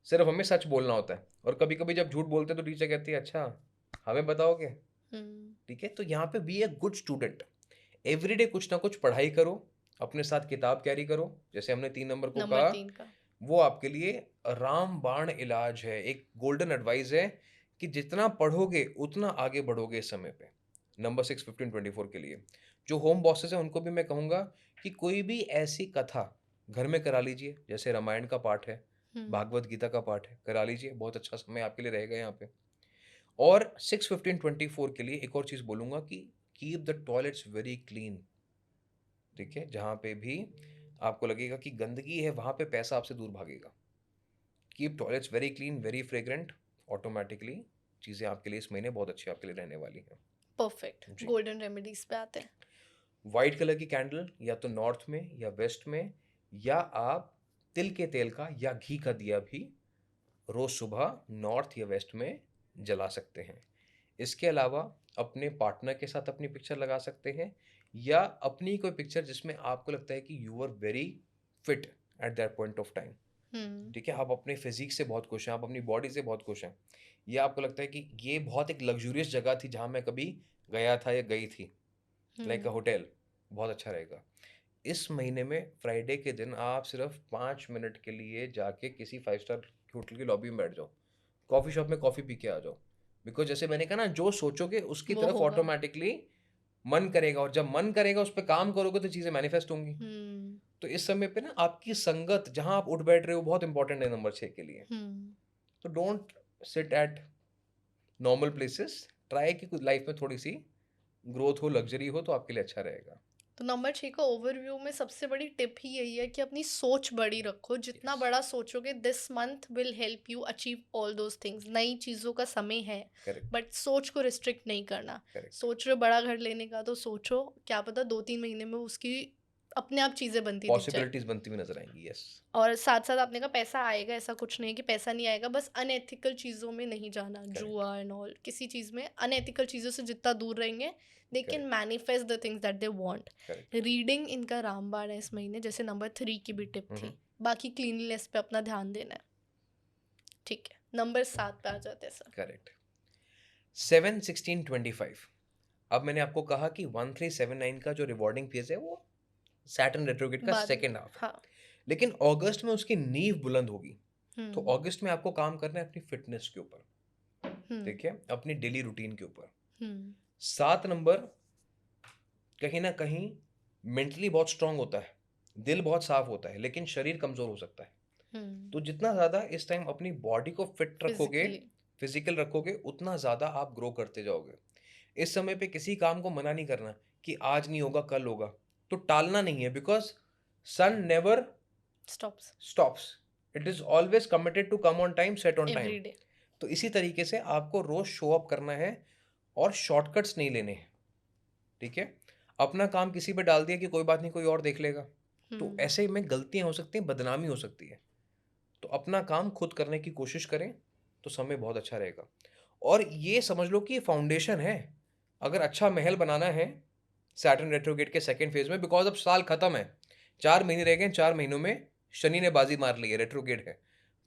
सिर्फ हमें सच बोलना होता है, और कभी कभी जब झूठ बोलते हैं तो टीचर कहती है अच्छा हमें बताओगे। हम्म। ठीक है, तो यहाँ पे be a good student. Everyday कुछ ना कुछ पढ़ाई करो, अपने साथ किताब कैरी करो, जैसे हमने 3 नंबर को नंबर कहा। 3 का। वो आपके लिए राम बाण इलाज है, एक गोल्डन एडवाइस है कि जितना पढ़ोगे उतना आगे बढ़ोगे इस समय पे। नंबर 6, 15, 24 के लिए जो होम बॉसेस हैं उनको भी मैं कहूँगा कि कोई भी ऐसी कथा घर में करा लीजिए, जैसे रामायण का पाठ है, हम्म। भागवत गीता का पाठ है, करा लीजिए। बहुत अच्छा समय आपके लिए रहेगा यहाँ पे। और 6, 15, 24 के लिए एक और चीज़ बोलूँगा कि keep the toilets very clean. ठीक है, जहाँ पे भी आपको लगेगा कि गंदगी है वहाँ पे पैसा आपसे दूर भागेगा। Keep toilets very clean, very fragrant. Automatically चीज़ें आपके लिए इस महीने बहुत अच्छी आपके लिए रहने वाली हैं। परफेक्ट। जी। गोल्डन रेमेडीज पे आते हैं। वाइट कलर की कैंडल या तो नॉर्थ में या वेस्ट में, या आप तिल के तेल का या घी का दिया भी रोज सुबह नॉर्थ या वेस्ट में जला सकते हैं। इसके अलावा अपने पार्टनर के साथ अपनी पिक्चर लगा सकते हैं, या अपनी कोई पिक्चर जिसमें आपको लगता है कि you are very fit at that point of time, ठीक है, आप अपने फिजिक से बहुत खुश हैं, आप अपनी बॉडी से बहुत खुश हैं, या आपको लगता है कि ये बहुत एक लग्जूरियस जगह थी जहाँ मैं कभी गया था या गई थी, लाइक अ होटल, बहुत अच्छा रहेगा। इस महीने में फ्राइडे के दिन आप सिर्फ 5 मिनट के लिए जाके किसी 5 स्टार होटल की लॉबी में बैठ जाओ, कॉफ़ी शॉप में कॉफ़ी पी के आ जाओ, बिकॉज जैसे मैंने कहा ना, जो सोचोगे उसकी वो तरफ होगा। ऑटोमेटिकली मन करेगा, और जब मन करेगा उस पर काम करोगे तो चीज़ें मैनिफेस्ट होंगी। हम्म। तो इस समय पे ना आपकी संगत जहां आप उठ बैठ रहे हो बहुत इंपॉर्टेंट है नंबर 6 के लिए। तो don't sit at normal places, try कि कुछ लाइफ में थोड़ी सी ग्रोथ हो, लग्जरी हो, तो आपके लिए अच्छा रहेगा। तो नंबर 6 का ओवरव्यू में सबसे बड़ी टिप ही यही है कि अपनी सोच बड़ी रखो। जितना यस, बड़ा सोचोगे, this month will help you achieve all those things. नई चीज़ों का समय है, करेक्ट, बट सोच को रिस्ट्रिक्ट नहीं करना। करेक्ट, सोच रहे हो बड़ा घर लेने का, तो सोचो, क्या पता 2-3 महीने में उसकी अपने आप चीज़ें बनती दिख जाए। पॉसिबिलिटीज बनती हुई नजर आएंगी। यस, और साथ साथ आपने कहा पैसा आएगा, ऐसा कुछ नहीं है कि पैसा नहीं आएगा, बस अनएथिकल चीज़ों में नहीं जाना, करेक्ट, जुआ एंड ऑल। किसी चीज़ में अनएथिकल चीज़ों से जितना दूर रहेंगे, they can correct, manifest the things that they want. Correct. Reading इनका रामबाण है इस महीने, जैसे नंबर 3 की भी टिप थी। बाकी क्लीनलीनेस पे अपना ध्यान देना है। ठीक है, नंबर 7 पे आ जाते हैं सर। करेक्ट। 7, 16, 25। अब मैंने आपको कहा कि 1379 का जो रिवॉर्डिंग फेज है वो सैटर्न रेट्रोगेट का बाद में। सेकेंड हाफ है, हाँ। लेकिन अगस्त में उसकी नींव बुलंद होगी। तो हम्म। अगस्त में आपको काम करना है अपनी फिटनेस के ऊपर, हम्म। ठीक है, अपनी डेली रूटीन के ऊपर। हम्म। 7 नंबर कहीं ना कहीं मेंटली बहुत स्ट्रांग होता है, दिल बहुत साफ होता है, लेकिन शरीर कमजोर हो सकता है। हम्म। तो जितना ज्यादा इस टाइम अपनी बॉडी को फिट रखोगे, फिजिकली। फिजिकल रखोगे, उतना ज्यादा आप ग्रो करते जाओगे। इस समय पे किसी काम को मना नहीं करना कि आज नहीं होगा कल होगा, तो टालना नहीं है, because sun never stops. Stops, it is always committed to come on time, set on time. Every day. तो इसी तरीके से आपको रोज शो अप करना है और शॉर्टकट्स नहीं लेने हैं, ठीक है। अपना काम किसी पे डाल दिया कि कोई बात नहीं कोई और देख लेगा, तो हम्म। ऐसे में गलतियां हो सकती हैं, बदनामी हो सकती है। तो अपना काम खुद करने की कोशिश करें, तो समय बहुत अच्छा रहेगा। और ये समझ लो कि ये फाउंडेशन है। अगर अच्छा महल बनाना है सैटर्न रेट्रोगेट के सेकंड फेज में, बिकॉज अब साल खत्म है, 4 महीने रह गए, 4 महीनों में शनि ने बाजी मार ली है, रेट्रोगेट है।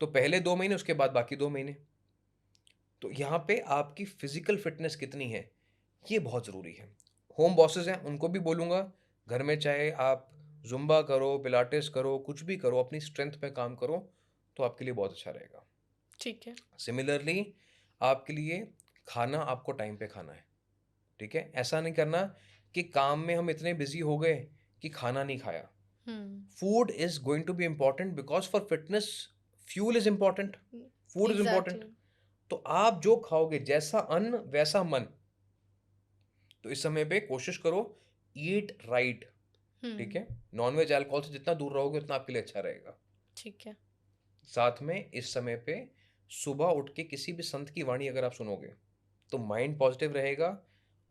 तो पहले 2 महीने, उसके बाद बाकी 2 महीने। तो यहाँ पे आपकी फिजिकल फिटनेस कितनी है, ये बहुत ज़रूरी है। होम बॉसेस हैं उनको भी बोलूँगा, घर में चाहे आप जुम्बा करो, पिलाटेस करो, कुछ भी करो, अपनी स्ट्रेंथ पे काम करो, तो आपके लिए बहुत अच्छा रहेगा। ठीक है। सिमिलरली आपके लिए खाना आपको टाइम पे खाना है, ठीक है। ऐसा नहीं करना कि काम में हम इतने बिजी हो गए कि खाना नहीं खाया। Hmm. Food is going to be important, because for fitness fuel is important, food is important. Exactly. तो आप जो खाओगे, जैसा अन्न वैसा मन। तो इस समय पे कोशिश करो ईट राइट, ठीक हम्म। है। नॉनवेज अल्कोहल से जितना दूर रहोगे उतना आपके लिए अच्छा रहेगा। ठीक है। साथ में इस समय पे सुबह उठ के किसी भी संत की वाणी अगर आप सुनोगे, तो माइंड पॉजिटिव रहेगा,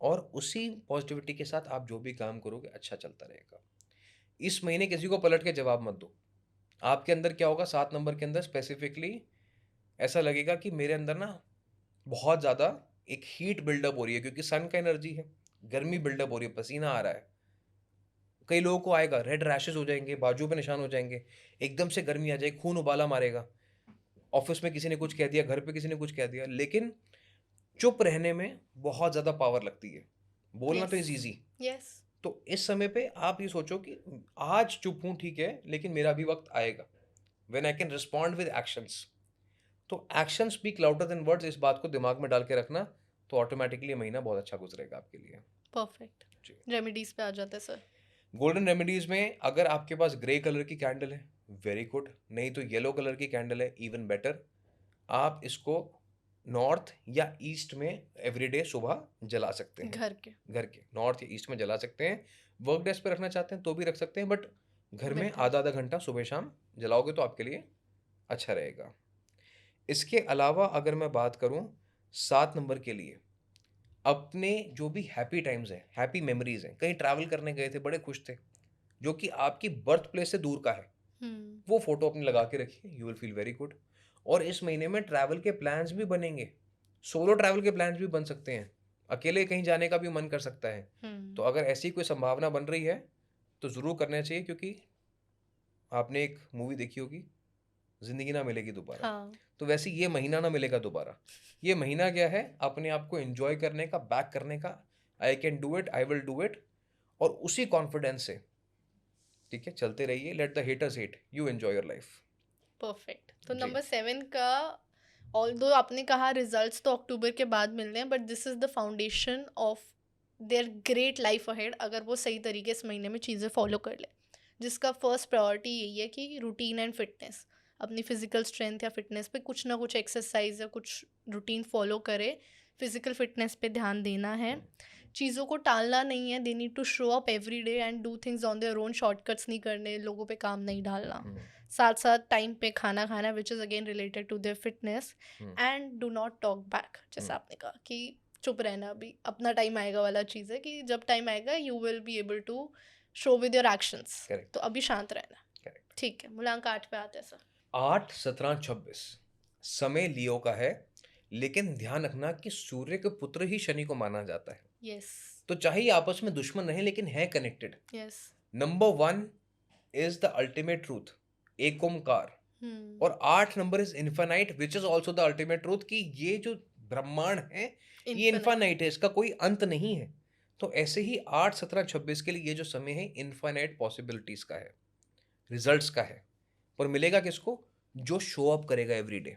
और उसी पॉजिटिविटी के साथ आप जो भी काम करोगे अच्छा चलता रहेगा। इस महीने किसी को पलट के जवाब मत दो। आपके अंदर क्या होगा, 7 नंबर के अंदर स्पेसिफिकली ऐसा लगेगा कि मेरे अंदर ना बहुत ज़्यादा एक हीट बिल्डअप हो रही है, क्योंकि सन का एनर्जी है, गर्मी बिल्डअप हो रही है, पसीना आ रहा है। कई लोगों को आएगा, रेड रैशेज हो जाएंगे, बाजू पे निशान हो जाएंगे, एकदम से गर्मी आ जाएगी, खून उबाला मारेगा। ऑफिस में किसी ने कुछ कह दिया, घर पे किसी ने कुछ कह दिया, लेकिन चुप रहने में बहुत ज़्यादा पावर लगती है। बोलना तो यस। Is easy. यस। तो इस समय पे आप ये सोचो कि आज चुप हूँ, ठीक है, लेकिन मेरा भी वक्त आएगा when I can respond with actions. तो action speak louder than words, इस बात को दिमाग में डाल के रखना, तो ऑटोमेटिकली महीना बहुत अच्छा गुजरेगा आपके लिए। परफेक्ट। जी। रेमेडीज पे आ जाते हैं सर। गोल्डन रेमेडीज में अगर आपके पास ग्रे कलर की कैंडल है, वेरी गुड, नहीं तो येलो कलर की कैंडल है, इवन बेटर। आप इसको नॉर्थ या ईस्ट में एवरीडे सुबह जला सकते हैं। घर के। घर के नॉर्थ या ईस्ट में जला सकते हैं। वर्क डेस्क पे रखना चाहते हैं तो भी रख सकते हैं, बट घर में बेहतर। आधा आधा घंटा सुबह शाम जलाओगे तो आपके लिए अच्छा रहेगा। इसके अलावा अगर मैं बात करूं 7 नंबर के लिए, अपने जो भी हैप्पी टाइम्स हैं, हैप्पी मेमोरीज हैं, कहीं ट्रैवल करने गए थे, बड़े खुश थे, जो कि आपकी बर्थ प्लेस से दूर का है, हम्म। वो फोटो अपनी लगा के रखिए, you will feel very good. और इस महीने में ट्रैवल के प्लान्स भी बनेंगे, सोलो ट्रैवल के प्लान्स भी बन सकते हैं, अकेले कहीं जाने का भी मन कर सकता है। तो अगर ऐसी कोई संभावना बन रही है तो ज़रूर करना चाहिए, क्योंकि आपने एक मूवी देखी होगी जिंदगी ना मिलेगी दोबारा। हाँ। तो वैसे ये महीना ना मिलेगा दोबारा। ये महीना क्या है, अपने आप को एंजॉय करने का, बैक करने का। I can do it, I will do it. और उसी कॉन्फिडेंस से, ठीक है, चलते रहिए। Let the haters hate, you enjoy your life. Perfect. तो जी। नंबर 7 का, ऑल्दो आपने कहा रिजल्ट्स तो अक्टूबर के बाद मिलने हैं, but this is the foundation of their great life ahead, अगर वो सही तरीके इस महीने में चीज़ें फॉलो कर ले। जिसका फर्स्ट प्रायोरिटी यही है कि रूटीन एंड फिटनेस, अपनी फिजिकल स्ट्रेंथ या फिटनेस पे कुछ ना कुछ एक्सरसाइज या कुछ रूटीन फॉलो करे। फिजिकल फिटनेस पे ध्यान देना है, चीज़ों को टालना नहीं है। They need to show up every day and do things on their own, shortcuts नहीं करने, लोगों पे काम नहीं डालना। साथ साथ टाइम पे खाना खाना, which is again related to their fitness. And do not talk back, जैसा आपने कहा कि चुप रहना भी अपना टाइम आएगा वाला चीज़ है, कि जब टाइम आएगा you will be able to show with your actions. Correct. तो अभी शांत रहना। Correct. ठीक है, मूलांक 8 पे आते हैं सर। 8, 17, 26 समय लियो का है, लेकिन ध्यान रखना कि सूर्य के पुत्र ही शनि को माना जाता है। यस तो चाहे ये आपस में दुश्मन रहे, लेकिन है connected. Yes. Number 1 is the ultimate truth, एक ओमकार। और 8 number is infinite, which is also the ultimate truth, कि ये जो ब्रह्मांड है ये इन्फानाइट है, इसका कोई अंत नहीं है। तो ऐसे ही 8, 17, 26 के लिए ये जो समय है इन्फानाइट पॉसिबिलिटीज का है, रिजल्ट्स का है। पर मिलेगा किसको? जो शो अप करेगा एवरीडे।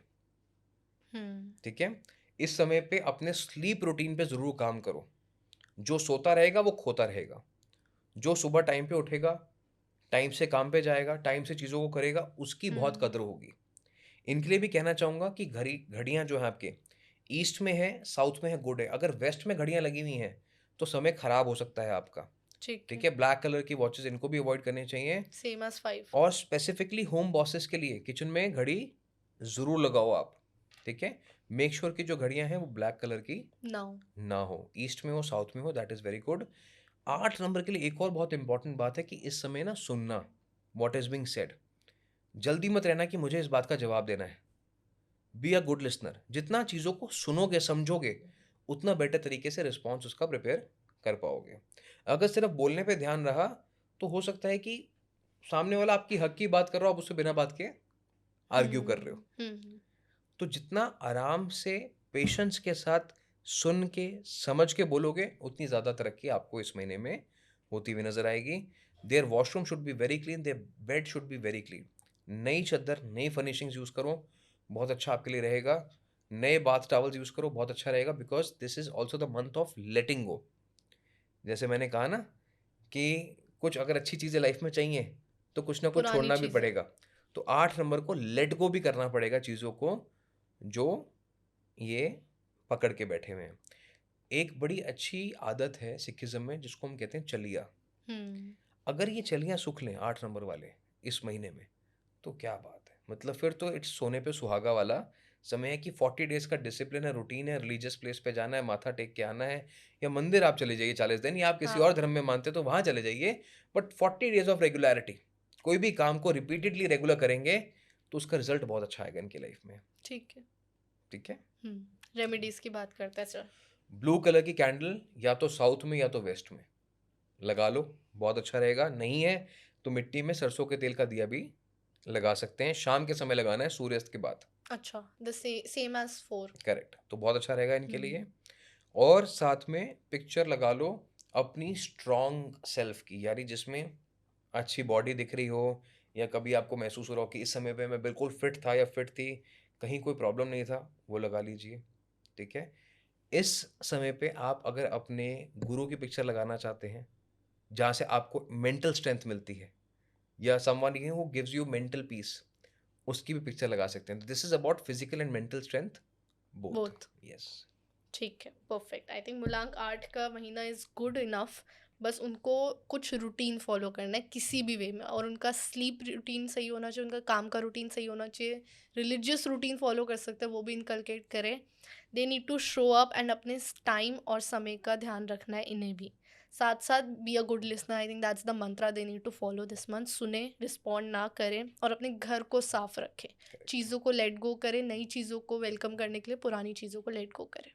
ठीक है। इस समय पे अपने स्लीप रूटीन पे जरूर काम करो। जो सोता रहेगा वो खोता रहेगा। जो सुबह टाइम पे उठेगा, टाइम से काम पे जाएगा, टाइम से चीज़ों को करेगा, उसकी बहुत कदर होगी। इनके लिए भी कहना चाहूँगा कि घड़ियाँ जो है आपके ईस्ट में है, साउथ में है, गुड है। अगर वेस्ट में घड़ियाँ लगी हुई हैं तो समय खराब हो सकता है आपका। ठीक है। ब्लैक कलर की वॉचेस इनको भी अवॉइड करनी चाहिए। Same as 5। और स्पेसिफिकली होम बॉसेस के लिए किचन में घड़ी जरूर लगाओ आप। ठीक है। मेक श्योर कि जो घड़ियां हैं वो ब्लैक कलर की ना हो, ईस्ट में हो, साउथ में हो, that is very good. 8 number के लिए एक और बहुत इंपॉर्टेंट बात है कि इस समय ना सुनना, वॉट इज बिंग सेड। जल्दी मत रहना कि मुझे इस बात का जवाब देना है। B a good listener. जितना चीज़ों को सुनोगे, समझोगे, उतना बेटर तरीके से रिस्पॉन्स उसका प्रिपेयर कर पाओगे। अगर सिर्फ बोलने पे ध्यान रहा तो हो सकता है कि सामने वाला आपकी हक की बात कर रहा हो, आप उससे बिना बात के आर्ग्यू कर रहे हो। तो जितना आराम से, पेशेंस के साथ सुन के, समझ के बोलोगे, उतनी ज़्यादा तरक्की आपको इस महीने में होती हुई नजर आएगी। Their washroom should be very clean, their bed should be very clean. नई चादर, नई फर्निशिंग्स यूज़ करो, बहुत अच्छा आपके लिए रहेगा। नए बाथ टॉवल्स यूज़ करो, बहुत अच्छा रहेगा, because this is also the month of letting go. जैसे मैंने कहा ना कि कुछ अगर अच्छी चीज़ें लाइफ में चाहिए तो कुछ ना कुछ छोड़ना भी पड़ेगा। तो 8 नंबर को लेट गो भी करना पड़ेगा चीज़ों को जो ये पकड़ के बैठे हुए हैं। एक बड़ी अच्छी आदत है सिखिज्म में जिसको हम कहते हैं चलिया। अगर ये चलियाँ सुख लें 8 नंबर वाले इस महीने में, तो क्या बात है। मतलब फिर तो इट्स सोने पे सुहागा वाला समय है कि 40 डेज का डिसिप्लिन है, रूटीन है, रिलीजियस प्लेस पे जाना है, माथा टेक के आना है, या मंदिर आप चले जाइए 40 दिन, या आप किसी और धर्म में मानते तो वहाँ चले जाइए। बट 40 डेज ऑफ रेगुलरिटी, कोई भी काम को रिपीटेडली रेगुलर करेंगे तो उसका रिजल्ट बहुत अच्छा आएगा इनकी लाइफ में। ठीक है। ठीक है। रेमेडीज की बात करते हैं सर। ब्लू कलर की कैंडल या तो साउथ में या तो वेस्ट में लगा लो, बहुत अच्छा रहेगा। नहीं है तो मिट्टी में सरसों के तेल का दिया भी लगा सकते हैं। शाम के समय लगाना है, सूर्यास्त के बाद। अच्छा, द सेम एज 4। करेक्ट। तो बहुत अच्छा रहेगा इनके लिए। और साथ में पिक्चर लगा लो अपनी स्ट्रॉन्ग सेल्फ की, यानी जिसमें अच्छी बॉडी दिख रही हो, या कभी आपको महसूस हो रहा हो कि इस समय पे मैं बिल्कुल फिट था या फिट थी, कहीं कोई प्रॉब्लम नहीं था, वो लगा लीजिए। ठीक है। इस समय पे आप अगर अपने गुरु की पिक्चर लगाना चाहते हैं जहाँ से आपको मेंटल स्ट्रेंथ मिलती है, या someone who gives you mental peace, उसकी भी पिक्चर लगा सकते हैं। This is about physical and mental strength both. Yes. ठीक है, परफेक्ट। आई थिंक मूलांक 8 का महीना इज़ गुड इनफ। बस उनको कुछ रूटीन फॉलो करना है किसी भी वे में, और उनका स्लीप रूटीन सही होना चाहिए, उनका काम का रूटीन सही होना चाहिए, रिलीजियस रूटीन फॉलो कर सकते हैं वो भी इनकलकेट करें। They need to show up and अपने टाइम और समय का ध्यान रखना है इन्हें भी। साथ साथ be a good listener, I think that's the mantra they need to follow this month. सुने, रिस्पॉन्ड ना करें, और अपने घर को साफ रखें, चीज़ों को लेट गो करें, नई चीज़ों को वेलकम करने के लिए पुरानी चीज़ों को लेट गो करें।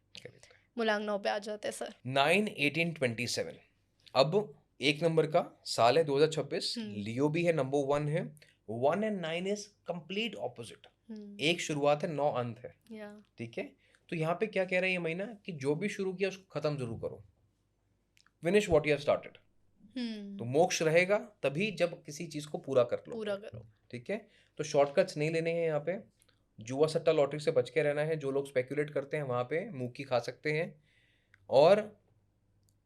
मूलांक 9 पे आ जाते हैं सर। 9, 18, 27 अब एक नंबर का साल है 2026। लियो भी है, नंबर 1 है, 1 एंड 9 इज कंप्लीट ऑपोजिट। हम्म। एक शुरुआत है, 9 अंत है। या। ठीक है, तो यहाँ पे क्या कह रहा है ये महीना कि जो भी शुरू किया उसको खत्म जरूर करो, finish what you have started. तो हम्म। मोक्ष रहेगा तभी जब किसी चीज को पूरा कर पूरा लोगे। करो। ठीक है, तो शॉर्टकट्स नहीं लेने हैं यहाँ पे, जुआ सट्टा लॉटरी से बच के रहना है। जो लोग स्पेक्यूलेट करते हैं वहां पे मुंह की खा सकते हैं, और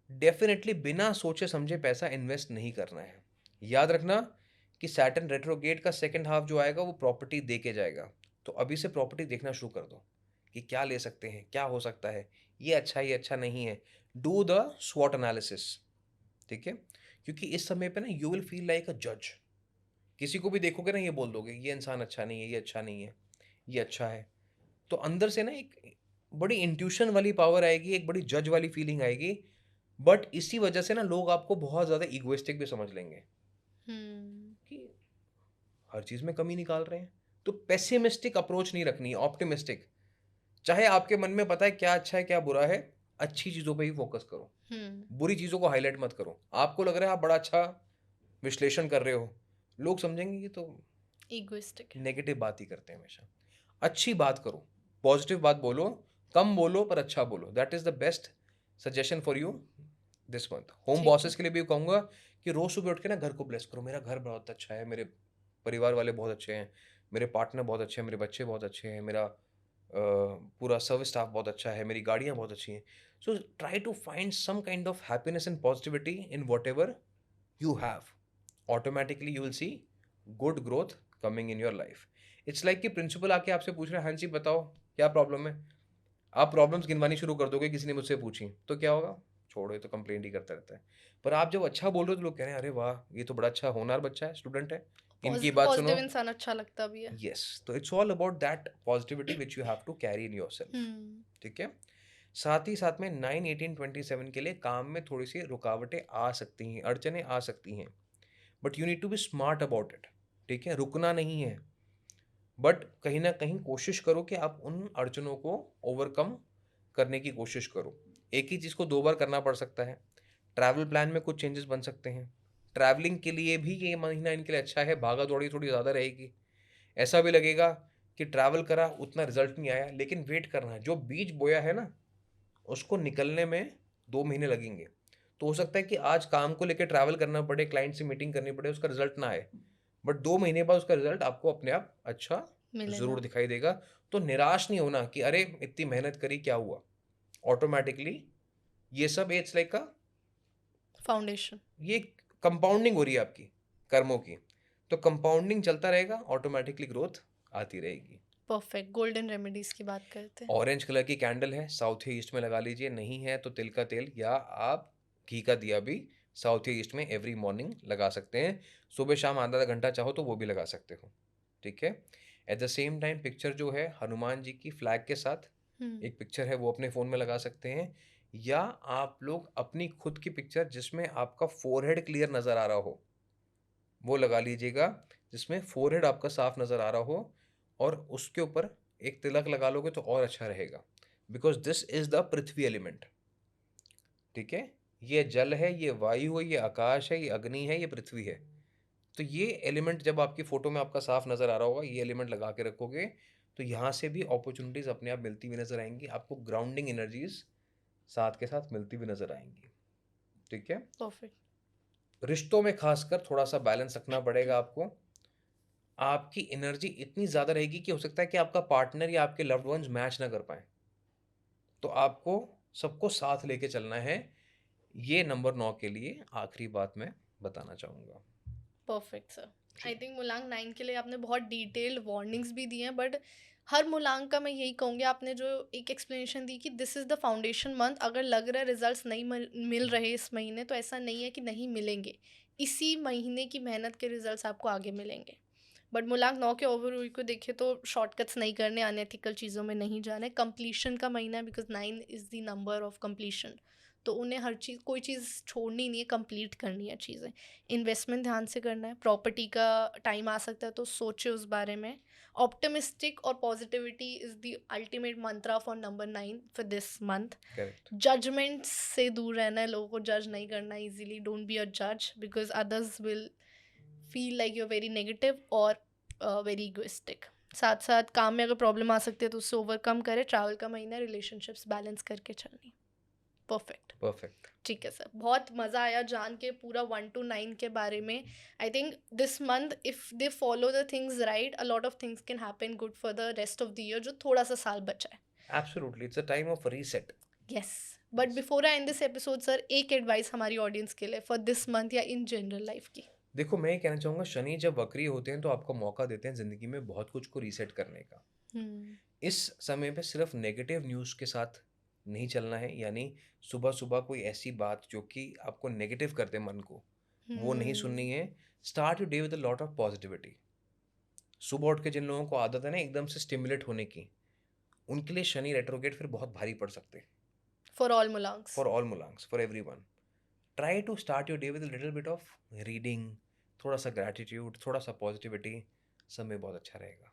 डेफिनेटली बिना सोचे समझे पैसा इन्वेस्ट नहीं करना है। याद रखना कि सैटर्न रेट्रोगेट का सेकंड हाफ जो आएगा वो प्रॉपर्टी दे के जाएगा। तो अभी से प्रॉपर्टी देखना शुरू कर दो कि क्या ले सकते हैं, क्या हो सकता है, ये अच्छा है, ये अच्छा नहीं है। डू द स्वॉट एनालिसिस। ठीक है, क्योंकि इस समय पे ना you will feel like a जज। किसी को भी देखोगे ना ये बोल दोगे ये इंसान अच्छा नहीं है, ये अच्छा नहीं है, ये अच्छा है। तो अंदर से ना एक बड़ी इंट्यूशन वाली पावर आएगी, एक बड़ी जज वाली फीलिंग आएगी। बट इसी वजह से ना लोग आपको बहुत ज़्यादा इगोइस्टिक भी समझ लेंगे हम्म। कि हर चीज़ में कमी निकाल रहे हैं। तो पेसिमिस्टिक अप्रोच नहीं रखनी है, ऑप्टिमिस्टिक। चाहे आपके मन में पता है क्या अच्छा है क्या बुरा है, अच्छी चीज़ों पे ही फोकस करो, हम्म। बुरी चीज़ों को हाईलाइट मत करो। आपको लग रहा है आप बड़ा अच्छा विश्लेषण कर रहे हो, लोग समझेंगे कि तो इगोइस्टिक है। नेगेटिव बात ही करते हैं हमेशा। अच्छी बात करो, पॉजिटिव बात बोलो, कम बोलो पर अच्छा बोलो। That is the best suggestion for you this month. Home ठीक है। बॉसेस के लिए भी कहूंगा कि रोज सुबह उठ के ना घर को ब्लेस करो। मेरा घर बहुत अच्छा है, मेरे परिवार वाले बहुत अच्छे हैं, मेरे पार्टनर बहुत अच्छे हैं, मेरे बच्चे बहुत अच्छे हैं, मेरा पूरा सर्विस स्टाफ बहुत अच्छा है, मेरी गाड़ियाँ बहुत अच्छी हैं। So try to find some kind of happiness and positivity in whatever you have. Automatically you will see good growth coming in your life. It's like कि प्रिंसिपल आके आपसे पूछ रहे हैं हाँ जी बताओ क्या प्रॉब्लम है। आप प्रॉब्लम्स गिनवानी शुरू कर दोगे, किसी ने मुझसे पूछी तो क्या होगा, छोड़ो ये तो कंप्लेंट ही करता रहता है। पर आप जब अच्छा बोल रहे हो तो लोग कह रहे हैं अरे वाह ये तो बड़ा अच्छा होनहार बच्चा है, स्टूडेंट है, इनकी बात सुनो। पॉजिटिव इंसान अच्छा लगता भी है। यस, तो it's all about that positivity which you have to carry in yourself. Hmm. ठीक है, साथ ही साथ में 9, 18, 27 के लिए काम में थोड़ी सी रुकावटें आ सकती हैं, अड़चने आ सकती हैं, but you need to be smart about it. ठीक है, रुकना नहीं है, बट कहीं ना कहीं कोशिश करो कि आप उन अड़चनों को ओवरकम करने की कोशिश करो। एक ही चीज़ को 2 बार करना पड़ सकता है। ट्रैवल प्लान में कुछ चेंजेस बन सकते हैं। ट्रैवलिंग के लिए भी ये महीना इनके लिए अच्छा है, भागा दौड़ी थोड़ी ज़्यादा रहेगी। ऐसा भी लगेगा कि ट्रैवल करा उतना रिजल्ट नहीं आया, लेकिन वेट करना है। जो बीज बोया है ना उसको निकलने में 2 महीने लगेंगे। तो हो सकता है कि आज काम को लेकर ट्रैवल करना पड़े, क्लाइंट से मीटिंग करनी पड़े, उसका रिजल्ट ना आए, बट 2 महीने बाद उसका रिजल्ट आपको अपने आप अच्छा मिलेगा। जरूर दिखाई देगा। तो निराश नहीं होना कि अरे इतनी मेहनत करी क्या हुआ। ऑटोमेटिकली ये सब इट्स लाइक का, फाउंडेशन। ये कंपाउंडिंग हो रही है आपकी कर्मों की। तो कंपाउंडिंग चलता रहेगा, ऑटोमेटिकली ग्रोथ आती रहेगी। परफेक्ट। गोल्डन रेमेडीज की बात करते हैं। ऑरेंज कलर की कैंडल है, साउथ ईस्ट में लगा लीजिए, नहीं है तो तिल का तेल या आप घी का दिया भी साउथ ईस्ट में एवरी मॉर्निंग लगा सकते हैं। सुबह शाम आधा आधा घंटा चाहो तो वो भी लगा सकते हो। ठीक है, at the same time picture जो है हनुमान जी की फ्लैग के साथ हम्म। एक पिक्चर है वो अपने फ़ोन में लगा सकते हैं, या आप लोग अपनी खुद की पिक्चर जिसमें आपका फोरहेड क्लियर नज़र आ रहा हो वो लगा लीजिएगा, जिसमें फोरहेड आपका साफ नज़र आ रहा हो, और उसके ऊपर एक तिलक लगा लोगे तो और अच्छा रहेगा। Because this is the Prithvi element. ठीक है, ये जल है, ये वायु है, ये आकाश है, ये अग्नि है, ये पृथ्वी है। तो ये एलिमेंट जब आपकी फोटो में आपका साफ नज़र आ रहा होगा, ये एलिमेंट लगा के रखोगे तो यहाँ से भी अपॉर्चुनिटीज़ अपने आप मिलती हुई नजर आएंगी आपको, ग्राउंडिंग एनर्जीज साथ के साथ मिलती हुई नजर आएंगी। ठीक है, परफेक्ट। रिश्तों में खासकर थोड़ा सा बैलेंस रखना पड़ेगा आपको। आपकी एनर्जी इतनी ज़्यादा रहेगी कि हो सकता है कि आपका पार्टनर या आपके लव्ड वंस मैच ना कर पाए। तो आपको सबको साथ लेके चलना है। ये नंबर 9 के लिए आखिरी बात मैं बताना चाहूँगा। Perfect sir. जी। आई थिंक मूलांक 9 के लिए आपने बहुत डिटेल्ड वार्निंग्स भी दी हैं, बट हर मूलांक का मैं यही कहूँगी, आपने जो एक एक्सप्लेनेशन दी कि this is the foundation month, अगर लग रहा है रिजल्ट्स नहीं मिल रहे इस महीने, तो ऐसा नहीं है कि नहीं मिलेंगे। इसी महीने की मेहनत के रिजल्ट्स आपको आगे मिलेंगे। बट मूलांक 9 के ओवरव्यू को देखें तो शॉर्टकट्स नहीं करने, अनएथिकल चीज़ों में नहीं जाना है। कंप्लीशन का महीना है, because 9 is the number of completion. तो उन्हें हर चीज़, कोई चीज़ छोड़नी नहीं है, कंप्लीट करनी है चीज़ें। इन्वेस्टमेंट ध्यान से करना है, प्रॉपर्टी का टाइम आ सकता है तो सोचे उस बारे में। ऑप्टिमिस्टिक और positivity is the ultimate mantra for number 9 for this month. Correct. Judgement से दूर रहना है, लोगों को जज नहीं करना इजीली। डोंट बी अ जज, because others will feel like you are very negative और वेरी इगोइस्टिक। साथ साथ काम में अगर प्रॉब्लम आ सकती है तो उससे ओवरकम करे, ट्रैवल का महीना, रिलेशनशिप्स बैलेंस करके चलनी। परफेक्ट। परफेक्ट। ठीक है सर, बहुत मज़ा आया जान के पूरा 1 to 9 के बारे में। I think this month if they follow the things right, a lot of things can happen good for the rest of the year, जो थोड़ा सा साल बचा है। Absolutely, it's a time of reset. Yes, but before I and this episode sir, एक advice हमारी audience के लिए फॉर दिस मंथ या इन जनरल लाइफ की। देखो, मैं ये कहना चाहूँगा, शनि जब वक्री होते हैं तो आपको मौका देते हैं ज़िंदगी में बहुत कुछ को रीसेट करने का। इस समय पे सिर्फ नेगेटिव न्यूज़ के साथ नहीं चलना है, यानी सुबह-सुबह कोई ऐसी बात जो कि आपको नेगेटिव कर दे मन को, वो नहीं सुननी है। Start your day with a lot of positivity. सुबह उठ के जिन लोगों को आदत है ना एकदम से स्टिमुलेट होने की, उनके लिए शनि रेट्रोग्रेड फिर बहुत भारी पड़ सकते हैं। फॉर ऑल मुलांग्स। फॉर ऑल मुलांग्स, for everyone. Try to start your day with a little bit of reading, थोड़ा सा ग्रैटिट्यूड, थोड़ा सा पॉजिटिविटी, समय बहुत अच्छा रहेगा।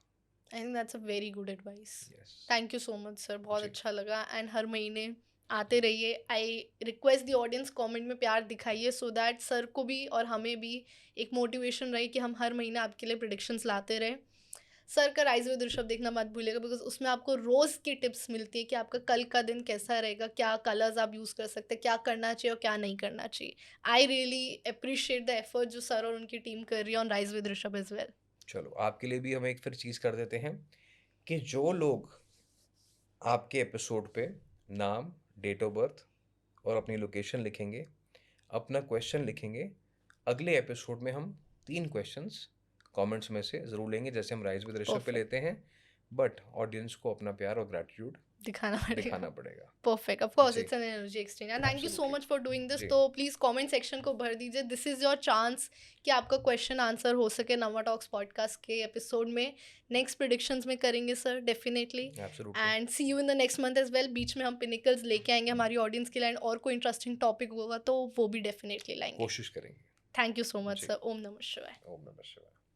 आई think that's a very good advice. Yes. Thank you so much sir, बहुत जी। अच्छा लगा। एंड हर महीने आते रहिए। I request the audience, comment में प्यार दिखाइए सो दैट सर को भी और हमें भी एक मोटिवेशन रहे कि हम हर महीने आपके लिए प्रेडिक्शंस लाते रहें। सर का राइज विद ऋषभ देखना मत भूलिएगा, बिकॉज उसमें आपको रोज़ की टिप्स मिलती है कि आपका कल का दिन कैसा रहेगा, क्या कलर्स आप यूज़ कर सकते हैं, क्या करना चाहिए और क्या नहीं करना चाहिए। I really appreciate the effort जो सर और उनकी टीम कर रही है on rise with Rishabh as well. चलो, आपके लिए भी हम एक फिर चीज़ कर देते हैं कि जो लोग आपके एपिसोड पे नाम, डेट ऑफ बर्थ और अपनी लोकेशन लिखेंगे, अपना क्वेश्चन लिखेंगे, अगले एपिसोड में हम 3 क्वेश्चंस कमेंट्स में से ज़रूर लेंगे, जैसे हम राइज विद ऋषभ पे Perfect. लेते हैं। बट ऑडियंस को अपना प्यार और ग्रैटिट्यूड दिखाना पड़ेगा। दिखाना पड़ेगा। परफेक्ट, ऑफ कोर्स जी। It's an energy exchange and thank you so Absolutely. Much for doing this. जी। तो प्लीज़ कमेंट सेक्शन को भर दीजिए, दिस इज़ योर चांस कि आपका क्वेश्चन आंसर हो सके नवा टॉक्स पॉडकास्ट के एपिसोड में। नेक्स्ट प्रिडिक्शंस में करेंगे sir, definitely. Absolutely. And see you in the next month as well. बीच में हम पिनिकल्स लेके आएंगे हमारी ऑडियंस के लिए, और कोई इंटरेस्टिंग टॉपिक होगा तो वो भी डेफिनेटली लाएंगे। कोशिश करेंगे। थैंक यू सो मच जी। सर। ओम नमः शिवाय। ओम नमः शिवाय।